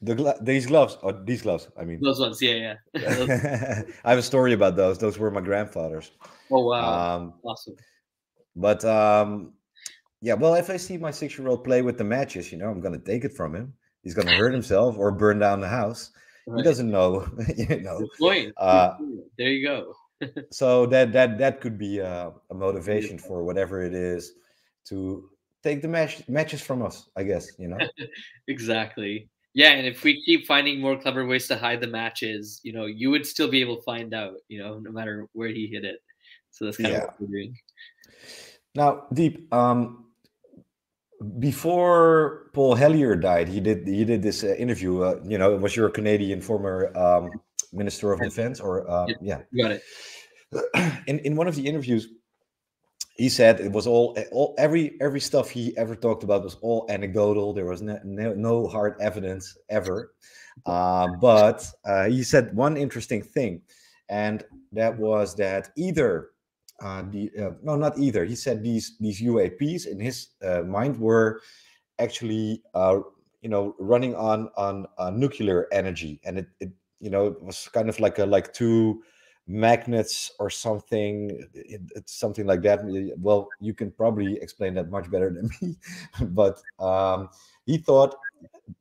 These gloves, or these gloves, I mean. Those ones, yeah. I have a story about those. Those were my grandfather's. Oh wow, awesome. But yeah, well, if I see my 6-year-old play with the matches, you know, I'm gonna take it from him. He's gonna hurt himself or burn down the house. Right. He doesn't know, you know. Good point. There you go. So that could be a motivation for whatever it is to take the matches from us, I guess, you know. Exactly. Yeah, and if we keep finding more clever ways to hide the matches, you know, you would still be able to find out, you know, no matter where he hit it. So that's kind of what we're doing. Now, Deep, before Paul Hellyer died, he did this interview. You know, it was your Canadian former Minister of Defense, or yeah, you got it. In one of the interviews, he said it was all every stuff he ever talked about was all anecdotal. There was no hard evidence ever. But he said one interesting thing, and that was that either no, not either. He said these UAPs in his mind were actually you know, running on nuclear energy, and it you know, it was kind of like two magnets or something. It's something like that. Well, you can probably explain that much better than me. But he thought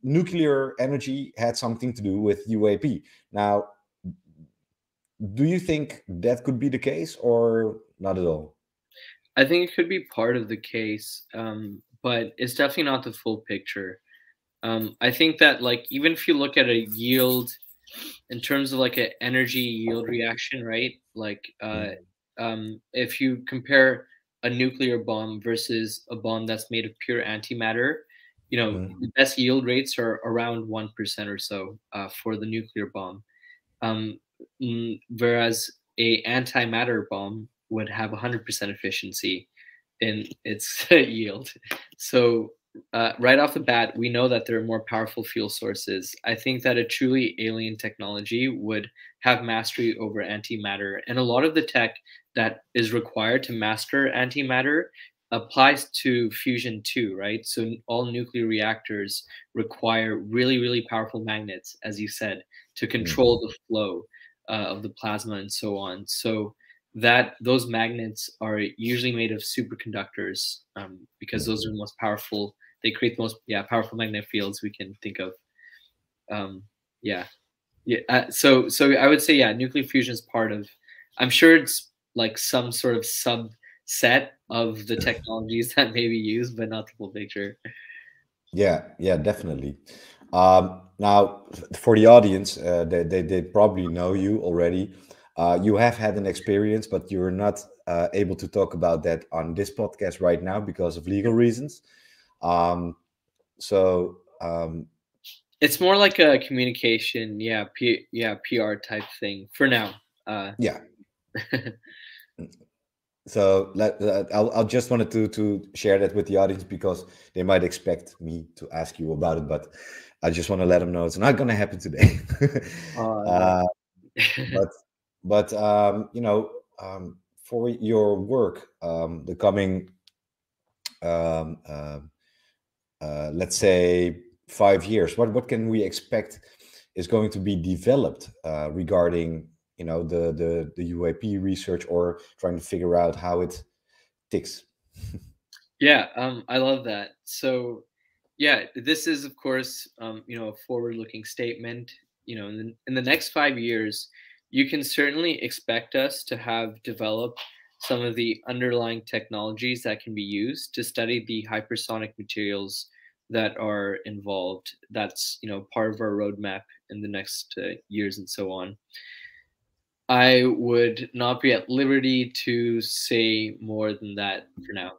nuclear energy had something to do with UAP. Now, do you think that could be the case or not at all? I think it could be part of the case, but it's definitely not the full picture. I think that, like, even if you look at a yield in terms of like an energy yield reaction, right? Like, if you compare a nuclear bomb versus a bomb that's made of pure antimatter, you know, the best yield rates are around 1% or so for the nuclear bomb, whereas a antimatter bomb would have 100% efficiency in its yield. So right off the bat, we know that there are more powerful fuel sources. I think that a truly alien technology would have mastery over antimatter. And a lot of the tech that is required to master antimatter applies to fusion too, right? So all nuclear reactors require really, really powerful magnets, as you said, to control the flow of the plasma and so on. So that those magnets are usually made of superconductors because those are the most powerful. They create the most powerful magnetic fields we can think of. So I would say nuclear fusion is part of. I'm sure it's like some sort of subset of the technologies that may be used, but not the full picture. Yeah, definitely. Now, for the audience, they probably know you already. You have had an experience, but you're not able to talk about that on this podcast right now because of legal reasons. It's more like a communication, PR type thing for now. So I'll just wanted to share that with the audience because they might expect me to ask you about it, but I just want to let them know it's not going to happen today. But you know, for your work, the coming, um, let's say, 5 years? What can we expect is going to be developed regarding, the UAP research, or trying to figure out how it ticks? Yeah, I love that. So, yeah, this is of course, a forward-looking statement. In the next 5 years, you can certainly expect us to have developed some of the underlying technologies that can be used to study the hypersonic materials that are involved. That's part of our roadmap in the next years and so on. I would not be at liberty to say more than that for now.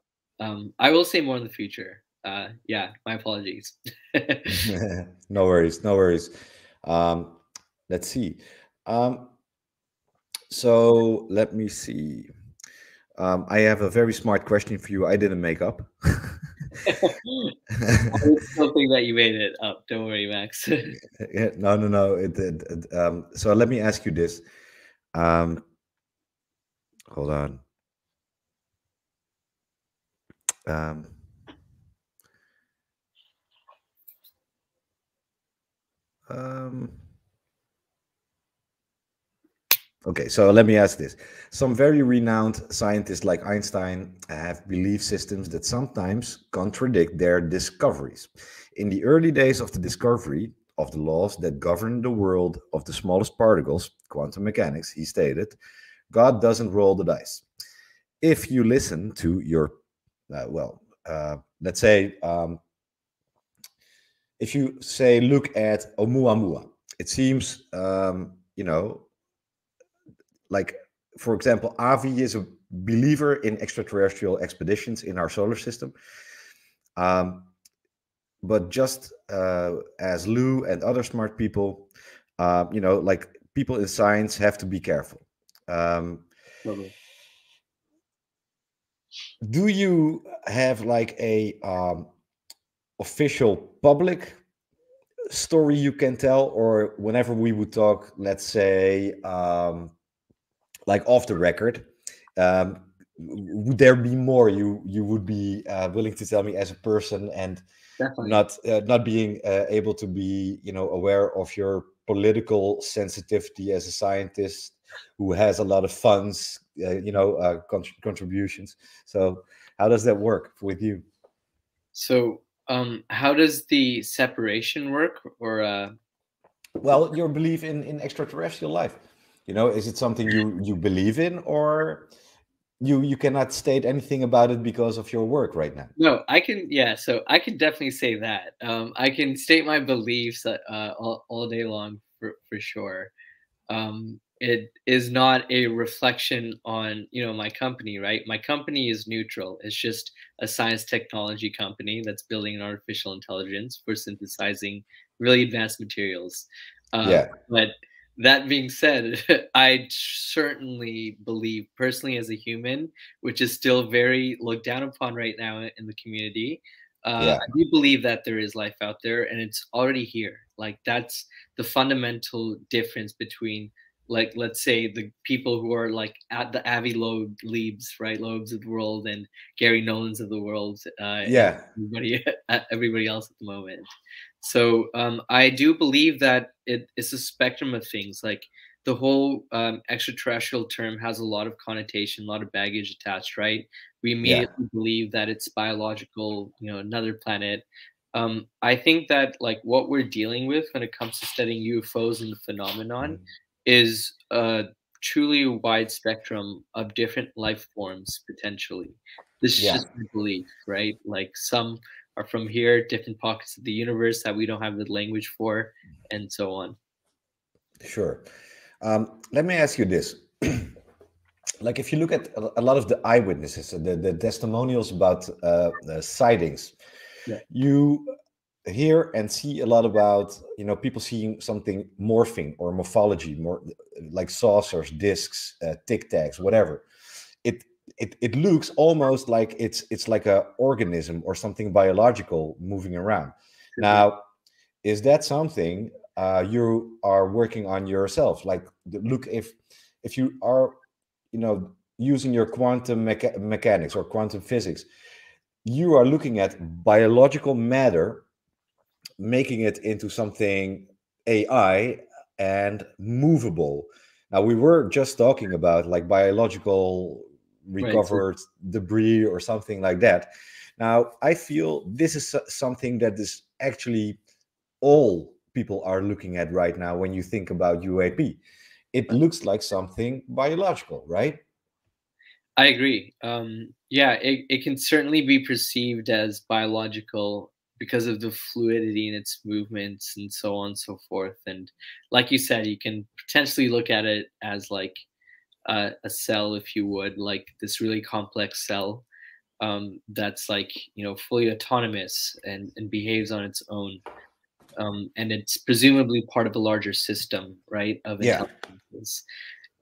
I will say more in the future. Yeah, my apologies. No worries, no worries. Let's see. Um, so let me see. I have a very smart question for you. I didn't make up. I still think that you made it up. Don't worry, Max. Yeah, no, no, no. So let me ask you this. Um, hold on. Um, um, okay, so let me ask this. Some very renowned scientists like Einstein have belief systems that sometimes contradict their discoveries. In the early days of the discovery of the laws that govern the world of the smallest particles, quantum mechanics, he stated, God doesn't roll the dice. If you listen to your, let's say, if you say, look at Oumuamua, it seems, like, for example, Avi is a believer in extraterrestrial expeditions in our solar system. But just as Lou and other smart people, like people in science have to be careful. Do you have like a official public story you can tell, or whenever we would talk, let's say, like off the record, would there be more you would be willing to tell me as a person, and Definitely. not being able to be aware of your political sensitivity as a scientist who has a lot of funds, contributions? So how does that work with you? So, how does the separation work? Or Well, your belief in extraterrestrial life, is it something you believe in, or you cannot state anything about it because of your work right now? No, I can. Yeah, so I can definitely say that. I can state my beliefs all day long for sure. It is not a reflection on my company, right? My company is neutral. It's just a science technology company that's building an artificial intelligence for synthesizing really advanced materials. Yeah. But that being said, I certainly believe personally as a human, which is still very looked down upon right now in the community. Yeah. I do believe that there is life out there and it's already here. Like that's the fundamental difference between, like, let's say the people who are like at the Avi Loeb Liebs, right, Loebs of the world, and Gary Nolans of the world, and Yeah. everybody else at the moment. So I do believe that it's a spectrum of things. Like the whole extraterrestrial term has a lot of connotation, a lot of baggage attached, right? We Yeah. immediately believe that it's biological, another planet. I think that like what we're dealing with when it comes to studying UFOs and the phenomenon is a truly wide spectrum of different life forms potentially. This is Yeah. just my belief, right? Like some are from here, different pockets of the universe that we don't have the language for, and so on. Sure. Let me ask you this. Like, if you look at a lot of the eyewitnesses, the testimonials about the sightings, Yeah. you hear and see a lot about people seeing something morphing or morphology, more like saucers, discs, tic tacs, whatever. It looks almost like it's like a organism or something biological moving around. Now, is that something you are working on yourself? Like, look, if you are, using your quantum mechanics or quantum physics, you are looking at biological matter, making it into something AI and movable. Now, we were just talking about like biological Right. recovered debris or something like that. Now, I feel this is something that is actually all people are looking at right now when you think about UAP. It looks like something biological, right? I agree. Yeah, it can certainly be perceived as biological because of the fluidity in its movements and so on and so forth. And like you said, you can potentially look at it as like a cell, if you would, like this really complex cell that's like, you know, fully autonomous and behaves on its own. And it's presumably part of a larger system, right, of Yeah. intelligences.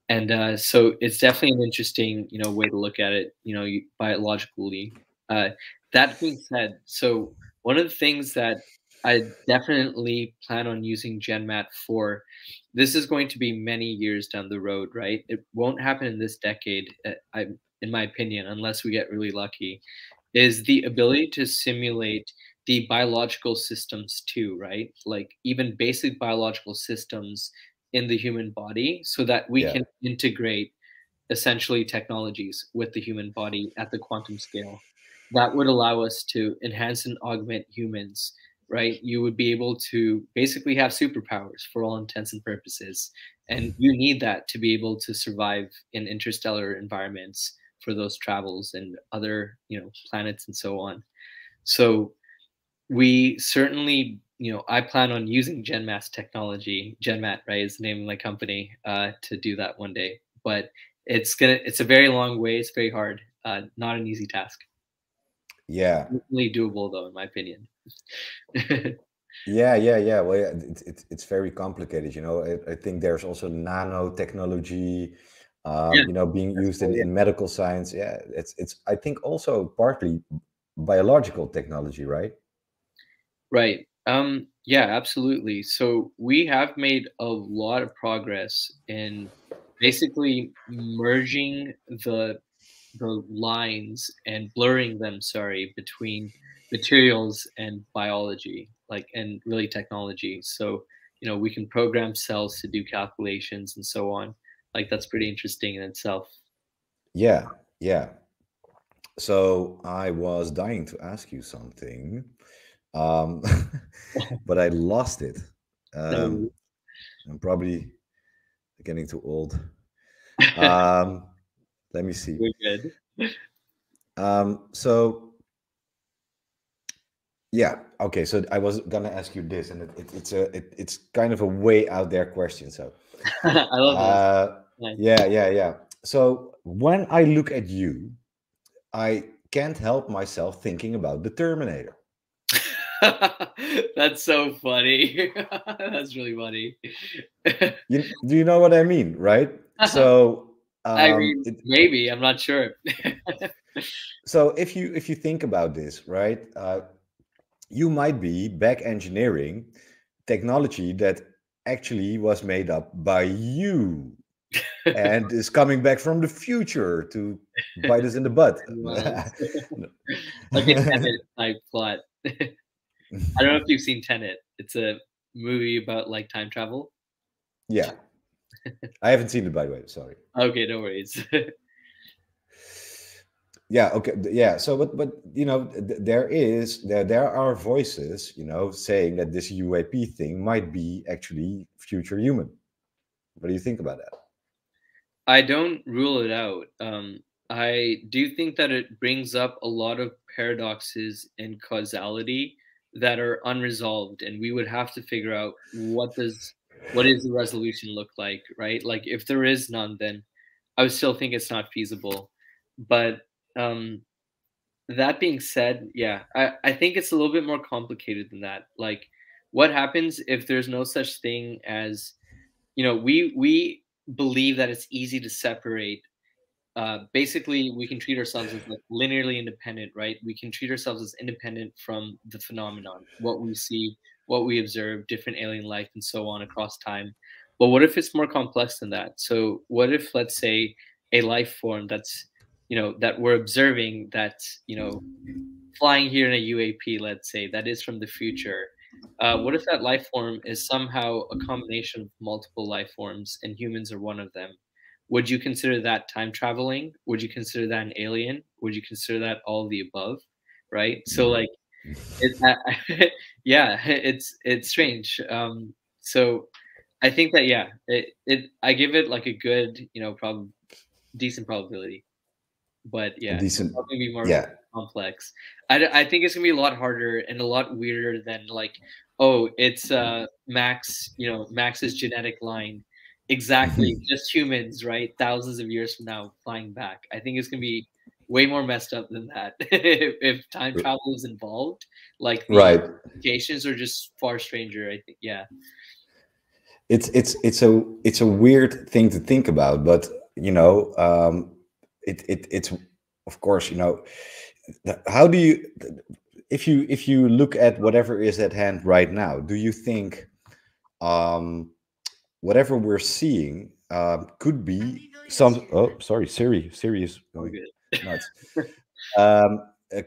And so it's definitely an interesting, you know, way to look at it, you know, biologically. Uh, that being said, so one of the things that I definitely plan on using GenMat for, this is going to be many years down the road, right? It won't happen in this decade, in my opinion, unless we get really lucky, is the ability to simulate the biological systems too, right? Like even basic biological systems in the human body so that we Yeah. can integrate essentially technologies with the human body at the quantum scale. That would allow us to enhance and augment humans, right? You would be able to basically have superpowers for all intents and purposes. And you need that to be able to survive in interstellar environments for those travels and other, you know, planets and so on. So we certainly, you know, I plan on using GenMat's technology. GenMat, right, is the name of my company, to do that one day. But it's a very long way. It's very hard. Not an easy task. Yeah. Definitely doable, though, in my opinion. Yeah. Well, yeah, it's very complicated. You know, I think there's also nanotechnology, Yeah, you know, being that's used cool. in medical science. Yeah, it's I think also partly biological technology, right? Right. Yeah, absolutely. So we have made a lot of progress in basically merging the lines and blurring them, sorry, between materials and biology, like and really technology. So, you know, we can program cells to do calculations and so on. Like that's pretty interesting in itself. Yeah. So I was dying to ask you something, um, but I lost it. No, Um, I'm probably getting too old. Um, Let me see. we're good. So yeah, okay. So I was gonna ask you this, and it's kind of a way out there question. So I love this. uh, Nice. yeah. So when I look at you, I can't help myself thinking about the Terminator. That's so funny. That's really funny. Do you know what I mean, right? So I mean, maybe, I'm not sure. so if you think about this, right, you might be back engineering technology that actually was made up by you and is coming back from the future to bite us in the butt. Was like a Tenet type plot. I don't know if you've seen Tenet. It's a movie about like time travel. Yeah, I haven't seen it, by the way. Sorry. Okay, no worries. Yeah. Okay. Yeah. So, but you know, there are voices, you know, saying that this UAP thing might be actually future human. What do you think about that? I don't rule it out. I do think that it brings up a lot of paradoxes in causality that are unresolved, and we would have to figure out what does the resolution look like, right? Like if there is none, then I would still think it's not feasible. But um, that being said, yeah, I think it's a little bit more complicated than that. Like, what happens if there's no such thing as, you know, we believe that it's easy to separate. Basically, we can treat ourselves as like linearly independent, right? We can treat ourselves as independent from the phenomenon, what we see, what we observe, different alien life, and so on across time. But what if it's more complex than that? So, what if, let's say, a life form that's, that we're observing, that's, flying here in a UAP, let's say, that is from the future. What if that life form is somehow a combination of multiple life forms and humans are one of them? Would you consider that time traveling? Would you consider that an alien? Would you consider that all of the above? Right? So like, yeah, it's strange. So I think that, yeah, I give it like a good, decent probability. But A yeah, it's decent, probably be more yeah. complex. I think it's gonna be a lot harder and a lot weirder than like, oh, it's Max, Max's genetic line, exactly, just humans, right? Thousands of years from now, flying back. I think it's gonna be way more messed up than that if time travel is involved. Like the Right. implications are just far stranger. I think, yeah. It's a weird thing to think about, but it's of course, how do you, if you look at whatever is at hand right now, do you think whatever we're seeing could be some, oh sorry, Siri is going nuts.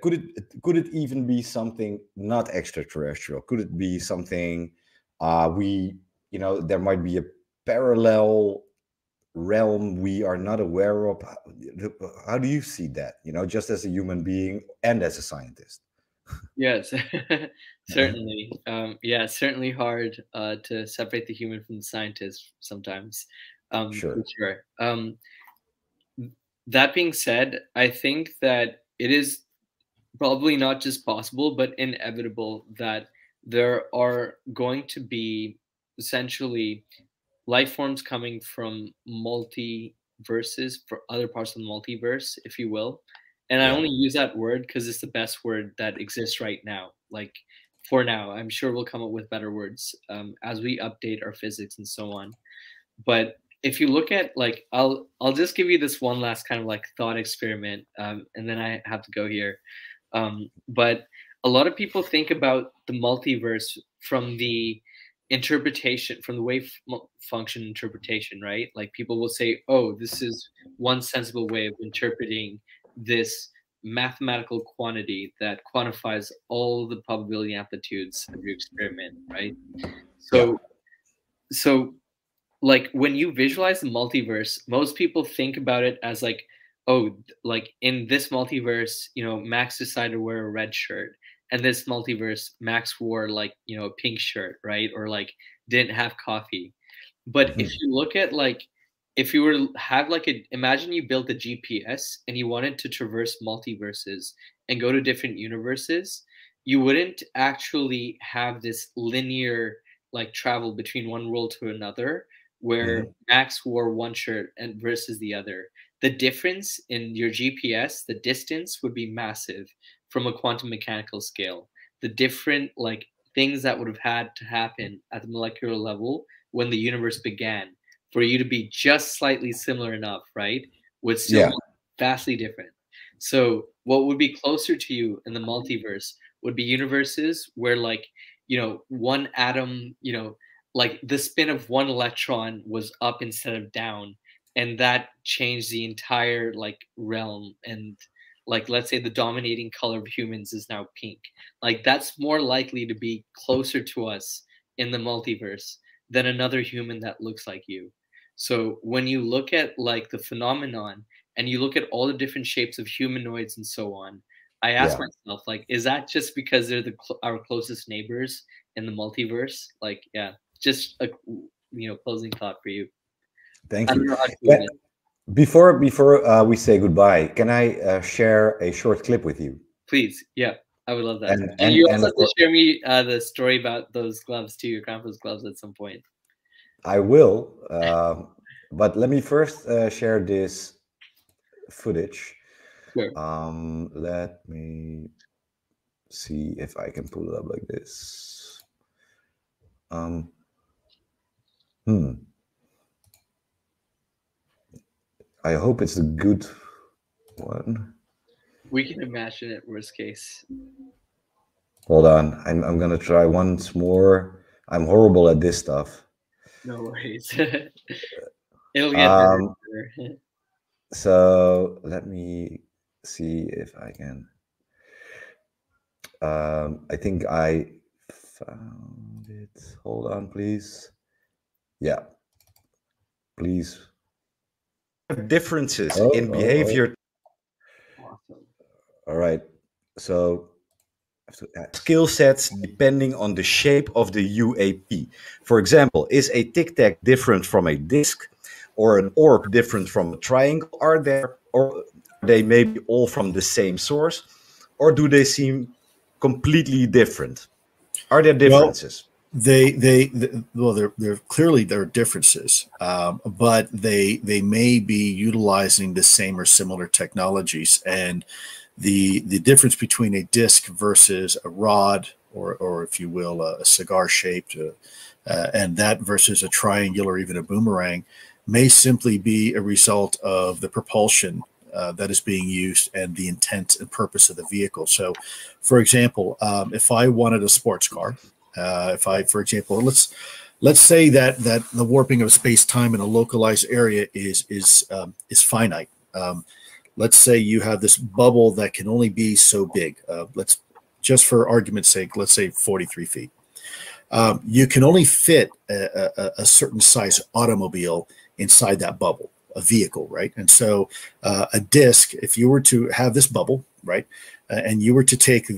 Could it even be something not extraterrestrial? Could it be something there might be a parallel realm we are not aware of? How do you see that, just as a human being and as a scientist? Yes, certainly. Yeah, certainly hard to separate the human from the scientist sometimes. Sure. For sure. That being said, I think that it is probably not just possible, but inevitable that there are going to be essentially life forms coming from multiverses, for other parts of the multiverse, if you will. And I Yeah. only use that word because it's the best word that exists right now. Like for now, I'm sure we'll come up with better words as we update our physics and so on. But if you look at like, I'll just give you this one last kind of like thought experiment, and then I have to go here. But a lot of people think about the multiverse from the interpretation, from the wave function interpretation, right? Like people will say, oh, this is one sensible way of interpreting this mathematical quantity that quantifies all the probability amplitudes of your experiment, right? So, so like when you visualize the multiverse, most people think about it as like, oh, like in this multiverse, Max decided to wear a red shirt, and this multiverse, Max wore like, a pink shirt, right? Or like didn't have coffee. But if you look at like, if you were to have like imagine you built a GPS and you wanted to traverse multiverses and go to different universes, you wouldn't actually have this linear like travel between one world to another where Max wore one shirt and versus the other. The difference in your GPS, the distance would be massive from a quantum mechanical scale. The different like things that would have had to happen at the molecular level when the universe began for you to be just slightly similar enough, right, would still be vastly different. So what would be closer to you in the multiverse would be universes where like, one atom, like the spin of one electron was up instead of down, and that changed the entire like realm. And like, let's say the dominating color of humans is now pink. Like that's more likely to be closer to us in the multiverse than another human that looks like you. So when you look at like the phenomenon and you look at all the different shapes of humanoids and so on, I ask myself, like, is that just because they're our closest neighbors in the multiverse? Like, yeah, just a closing thought for you. Thank you. Before we say goodbye, can I share a short clip with you? Please, yeah, I would love that. And you also have to share me the story about those gloves too, your grandpa's gloves at some point. I will, but let me first share this footage. Sure. Let me see if I can pull it up like this. I hope it's a good one. We can imagine it, worst case. Hold on, I'm gonna try once more. I'm horrible at this stuff. No worries. It'll get better. So let me see if I can. I think I found it. Hold on, please. Yeah, please. Differences in behavior. Awesome. All right. So skill sets depending on the shape of the UAP. For example, is a tic tac different from a disc, or an orb different from a triangle? Are there, or are they maybe all from the same source, or do they seem completely different? Are there differences? Well, they're clearly there are differences, but they may be utilizing the same or similar technologies. And the difference between a disc versus a rod, or if you will, a cigar shaped, and that versus a triangle or even a boomerang, may simply be a result of the propulsion that is being used and the intent and purpose of the vehicle. So, for example, if I wanted a sports car, for example, let's say that the warping of space-time in a localized area is finite. Let's say you have this bubble that can only be so big. Let's just for argument's sake, let's say 43 feet. You can only fit a certain size automobile inside that bubble, a vehicle, right? And so a disc, if you were to have this bubble, right, and you were to take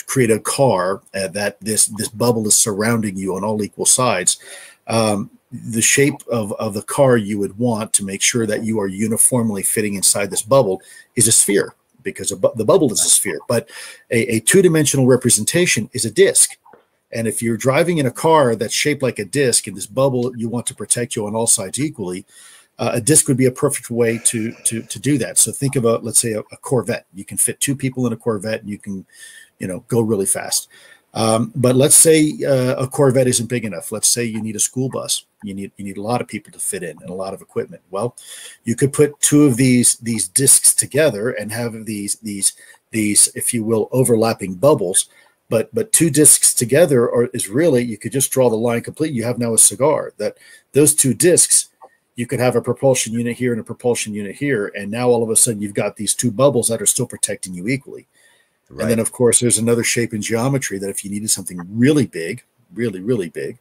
create a car that this bubble is surrounding you on all equal sides, the shape of the car you would want to make sure that you are uniformly fitting inside this bubble is a sphere, because the bubble is a sphere. But a two-dimensional representation is a disc. And if you're driving in a car that's shaped like a disc, and this bubble you want to protect you on all sides equally, a disc would be a perfect way to do that. So think about, let's say, a Corvette. You can fit two people in a Corvette, and you can, go really fast. But let's say a Corvette isn't big enough. Let's say you need a school bus. You need a lot of people to fit in and a lot of equipment. Well, you could put two of these discs together and have these, if you will, overlapping bubbles. But two discs together is really, you could just draw the line complete. You have now a cigar. That those two discs, you could have a propulsion unit here and a propulsion unit here, and now all of a sudden you've got these two bubbles that are still protecting you equally. Right. And then, of course, there's another shape and geometry that if you needed something really big, really big,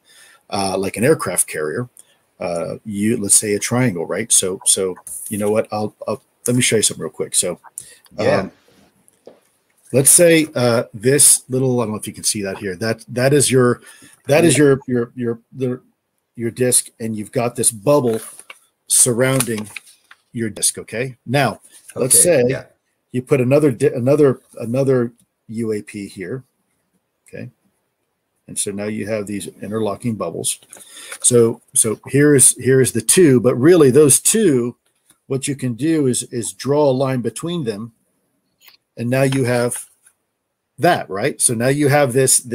like an aircraft carrier, let's say a triangle, right? So you know what? I'll let me show you something real quick. So, yeah. Let's say this little, I don't know if you can see that here. That is your disc, and you've got this bubble surrounding your disc. Okay. Now, let's say. Yeah. You put another UAP here, okay, and so now you have these interlocking bubbles. So here is the two, but really those two, what you can do is draw a line between them, and now you have that, right? So now you have this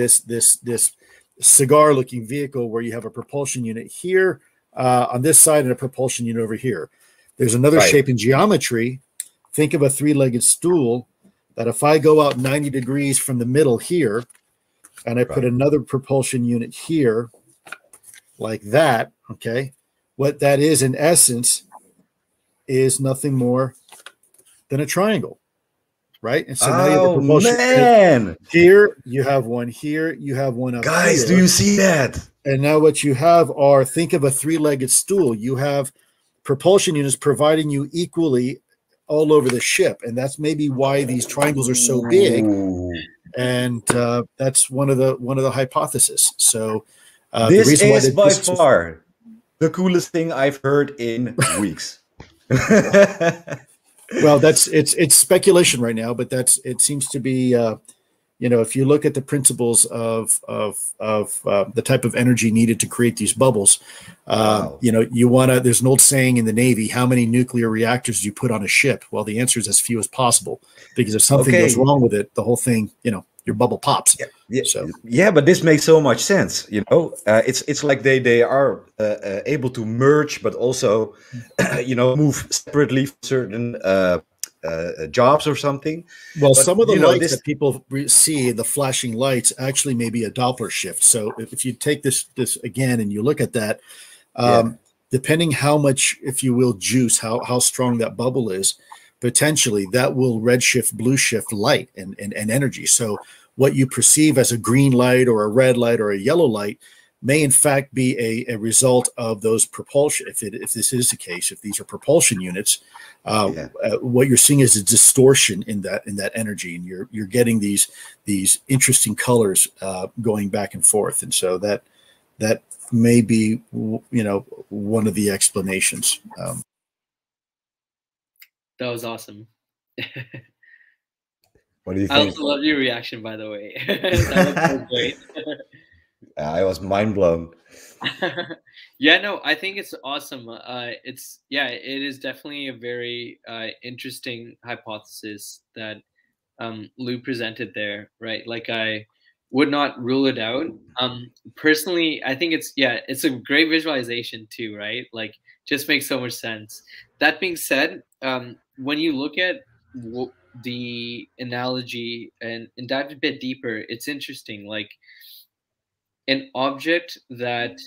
cigar-looking vehicle where you have a propulsion unit here on this side and a propulsion unit over here. There's another shape and geometry. Think of a three-legged stool that if I go out 90 degrees from the middle here, and I put another propulsion unit here, like that, okay, what that is in essence is nothing more than a triangle, right? And so now you have a propulsion unit here, you have one here, you have one up here. Guys, do you see that? And now what you have are, think of a three-legged stool. You have propulsion units providing you equally all over the ship, and that's maybe why these triangles are so big. And that's one of the hypotheses. So this is by far the coolest thing I've heard in weeks. Well, it's speculation right now, but it seems to be if you look at the principles of the type of energy needed to create these bubbles, you want to, there's an old saying in the Navy, how many nuclear reactors do you put on a ship? Well, the answer is as few as possible, because if something goes wrong with it, the whole thing, your bubble pops. Yeah, but this makes so much sense. It's like they are able to merge, but also, move separately for certain jobs or something. Well, but, some of the lights that people see, the flashing lights, actually may be a Doppler shift. So if you take this again and you look at that, depending how much, if you will, juice, how strong that bubble is, potentially that will redshift, blue shift light and energy. So what you perceive as a green light or a red light or a yellow light may in fact be a result of those propulsion. If this is the case, if these are propulsion units, what you're seeing is a distortion in that energy, and you're getting these interesting colors going back and forth. And so that may be, one of the explanations. That was awesome. What do you I think? also love your reaction, by the way. That was so great. I was mind blown. Yeah, no, I think it's awesome. It is definitely a very interesting hypothesis that Lou presented there, right? Like, I would not rule it out. Personally, I think it's a great visualization too, right? Like, just makes so much sense. That being said, when you look at the analogy and dive a bit deeper, it's interesting. Like, an object that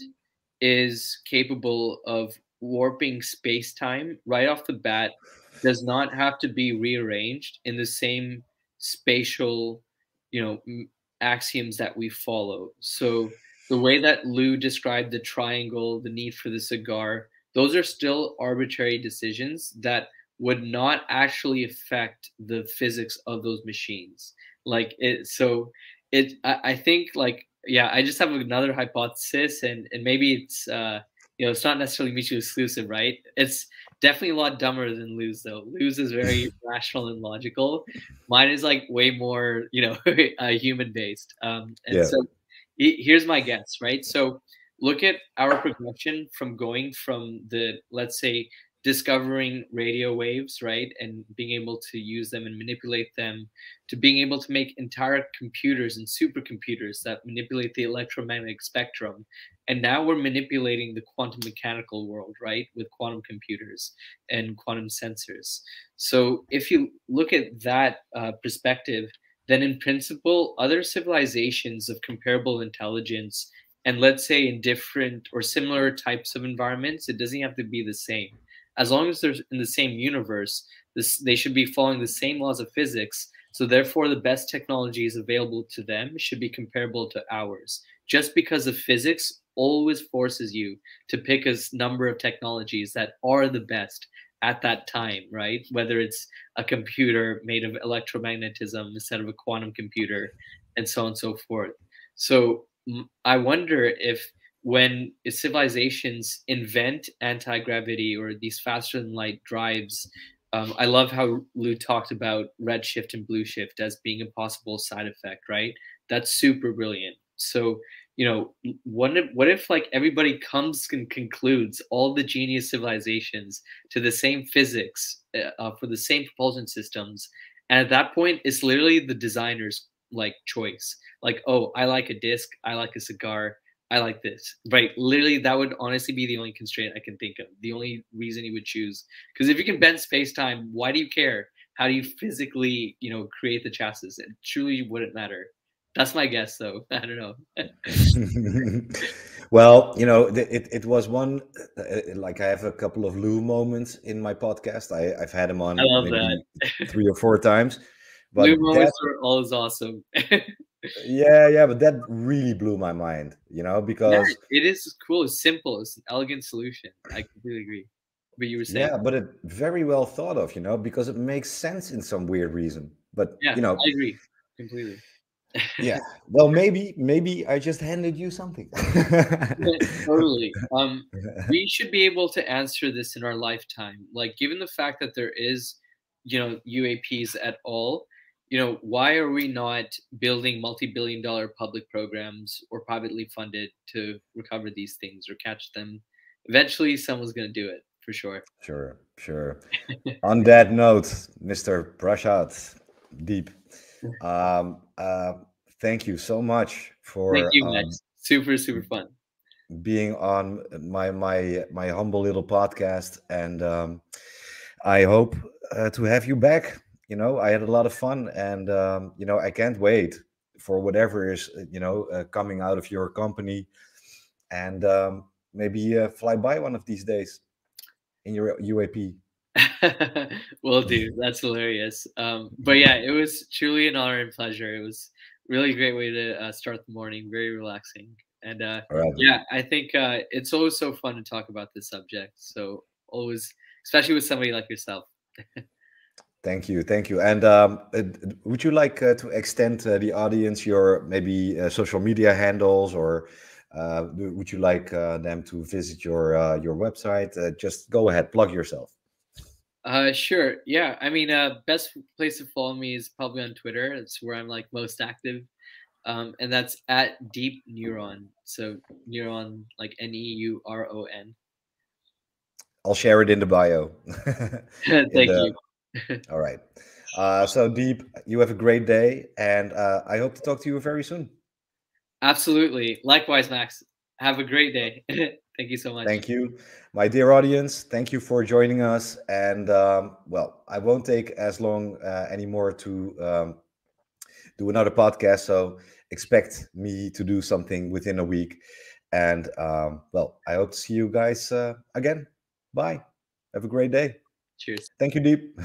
is capable of warping space-time right off the bat does not have to be rearranged in the same spatial, axioms that we follow. So the way that Lou described the triangle, the need for the cigar, those are still arbitrary decisions that would not actually affect the physics of those machines. Like it, so it, I think, like, yeah, I just have another hypothesis, and maybe it's it's not necessarily mutually exclusive, right? It's definitely a lot dumber than Lou's, though. Lou's is very rational and logical. Mine is like way more, human based. So here's my guess, right? So look at our progression from going from the, let's say, discovering radio waves, right, and being able to use them and manipulate them, to being able to make entire computers and supercomputers that manipulate the electromagnetic spectrum. And now we're manipulating the quantum mechanical world, right, with quantum computers and quantum sensors. So if you look at that perspective, then in principle, other civilizations of comparable intelligence, and let's say in different or similar types of environments, it doesn't have to be the same. As long as they're in the same universe, they should be following the same laws of physics. So therefore, the best technologies available to them should be comparable to ours. Just because of physics always forces you to pick a number of technologies that are the best at that time, right? Whether it's a computer made of electromagnetism instead of a quantum computer, and so on and so forth. So I wonder if, when civilizations invent anti-gravity or these faster than light drives, I love how Lou talked about redshift and blue shift as being a possible side effect, right? That's super brilliant. So, what if like everybody comes and concludes, all the genius civilizations, to the same physics for the same propulsion systems, and at that point, it's literally the designer's like choice. Like, oh, I like a disc, I like a cigar, I like this, right? Literally, that would honestly be the only constraint I can think of. The only reason you would choose, because if you can bend space time, why do you care? How do you physically, create the chassis? It truly wouldn't matter. That's my guess, though. I don't know. Well, it was one, like, I have a couple of Lou moments in my podcast. I've had him on I love maybe that. 3 or 4 times. But Lou moments are always awesome. yeah, but that really blew my mind, because it is cool. It's simple. It's an elegant solution. I completely agree. But you were saying, yeah, but it very well thought of, because it makes sense in some weird reason. But yeah, I agree completely. Yeah, well, maybe I just handed you something. Totally. We should be able to answer this in our lifetime. Like, given the fact that there is, UAPs at all, why are we not building multi-billion-dollar public programs or privately funded to recover these things or catch them? Eventually, someone's going to do it for sure. Sure. On that note, Mr. Prasad, deep. Thank you so much for Thank you, Max. Super fun being on my humble little podcast, and I hope to have you back. I had a lot of fun, and I can't wait for whatever is coming out of your company. And maybe fly by one of these days in your UAP. Will do. That's hilarious. But yeah, it was truly an honor and pleasure. It was really a great way to start the morning. Very relaxing. And Right. yeah, I think it's always so fun to talk about this subject. So always, especially with somebody like yourself. Thank you, thank you. And would you like to extend the audience your maybe social media handles, or would you like them to visit your website? Just go ahead, plug yourself. Sure. Yeah. I mean, best place to follow me is probably on Twitter. It's where I'm like most active. And that's at Deep Neuron. So neuron, like Neuron. I'll share it in the bio. Thank you. All right. So Deep, you have a great day, and I hope to talk to you very soon. Absolutely. Likewise, Max. Have a great day. Thank you so much. Thank you, my dear audience. Thank you for joining us. And well, I won't take as long anymore to do another podcast. So expect me to do something within a week. And well, I hope to see you guys again. Bye. Have a great day. Cheers. Thank you, Deep.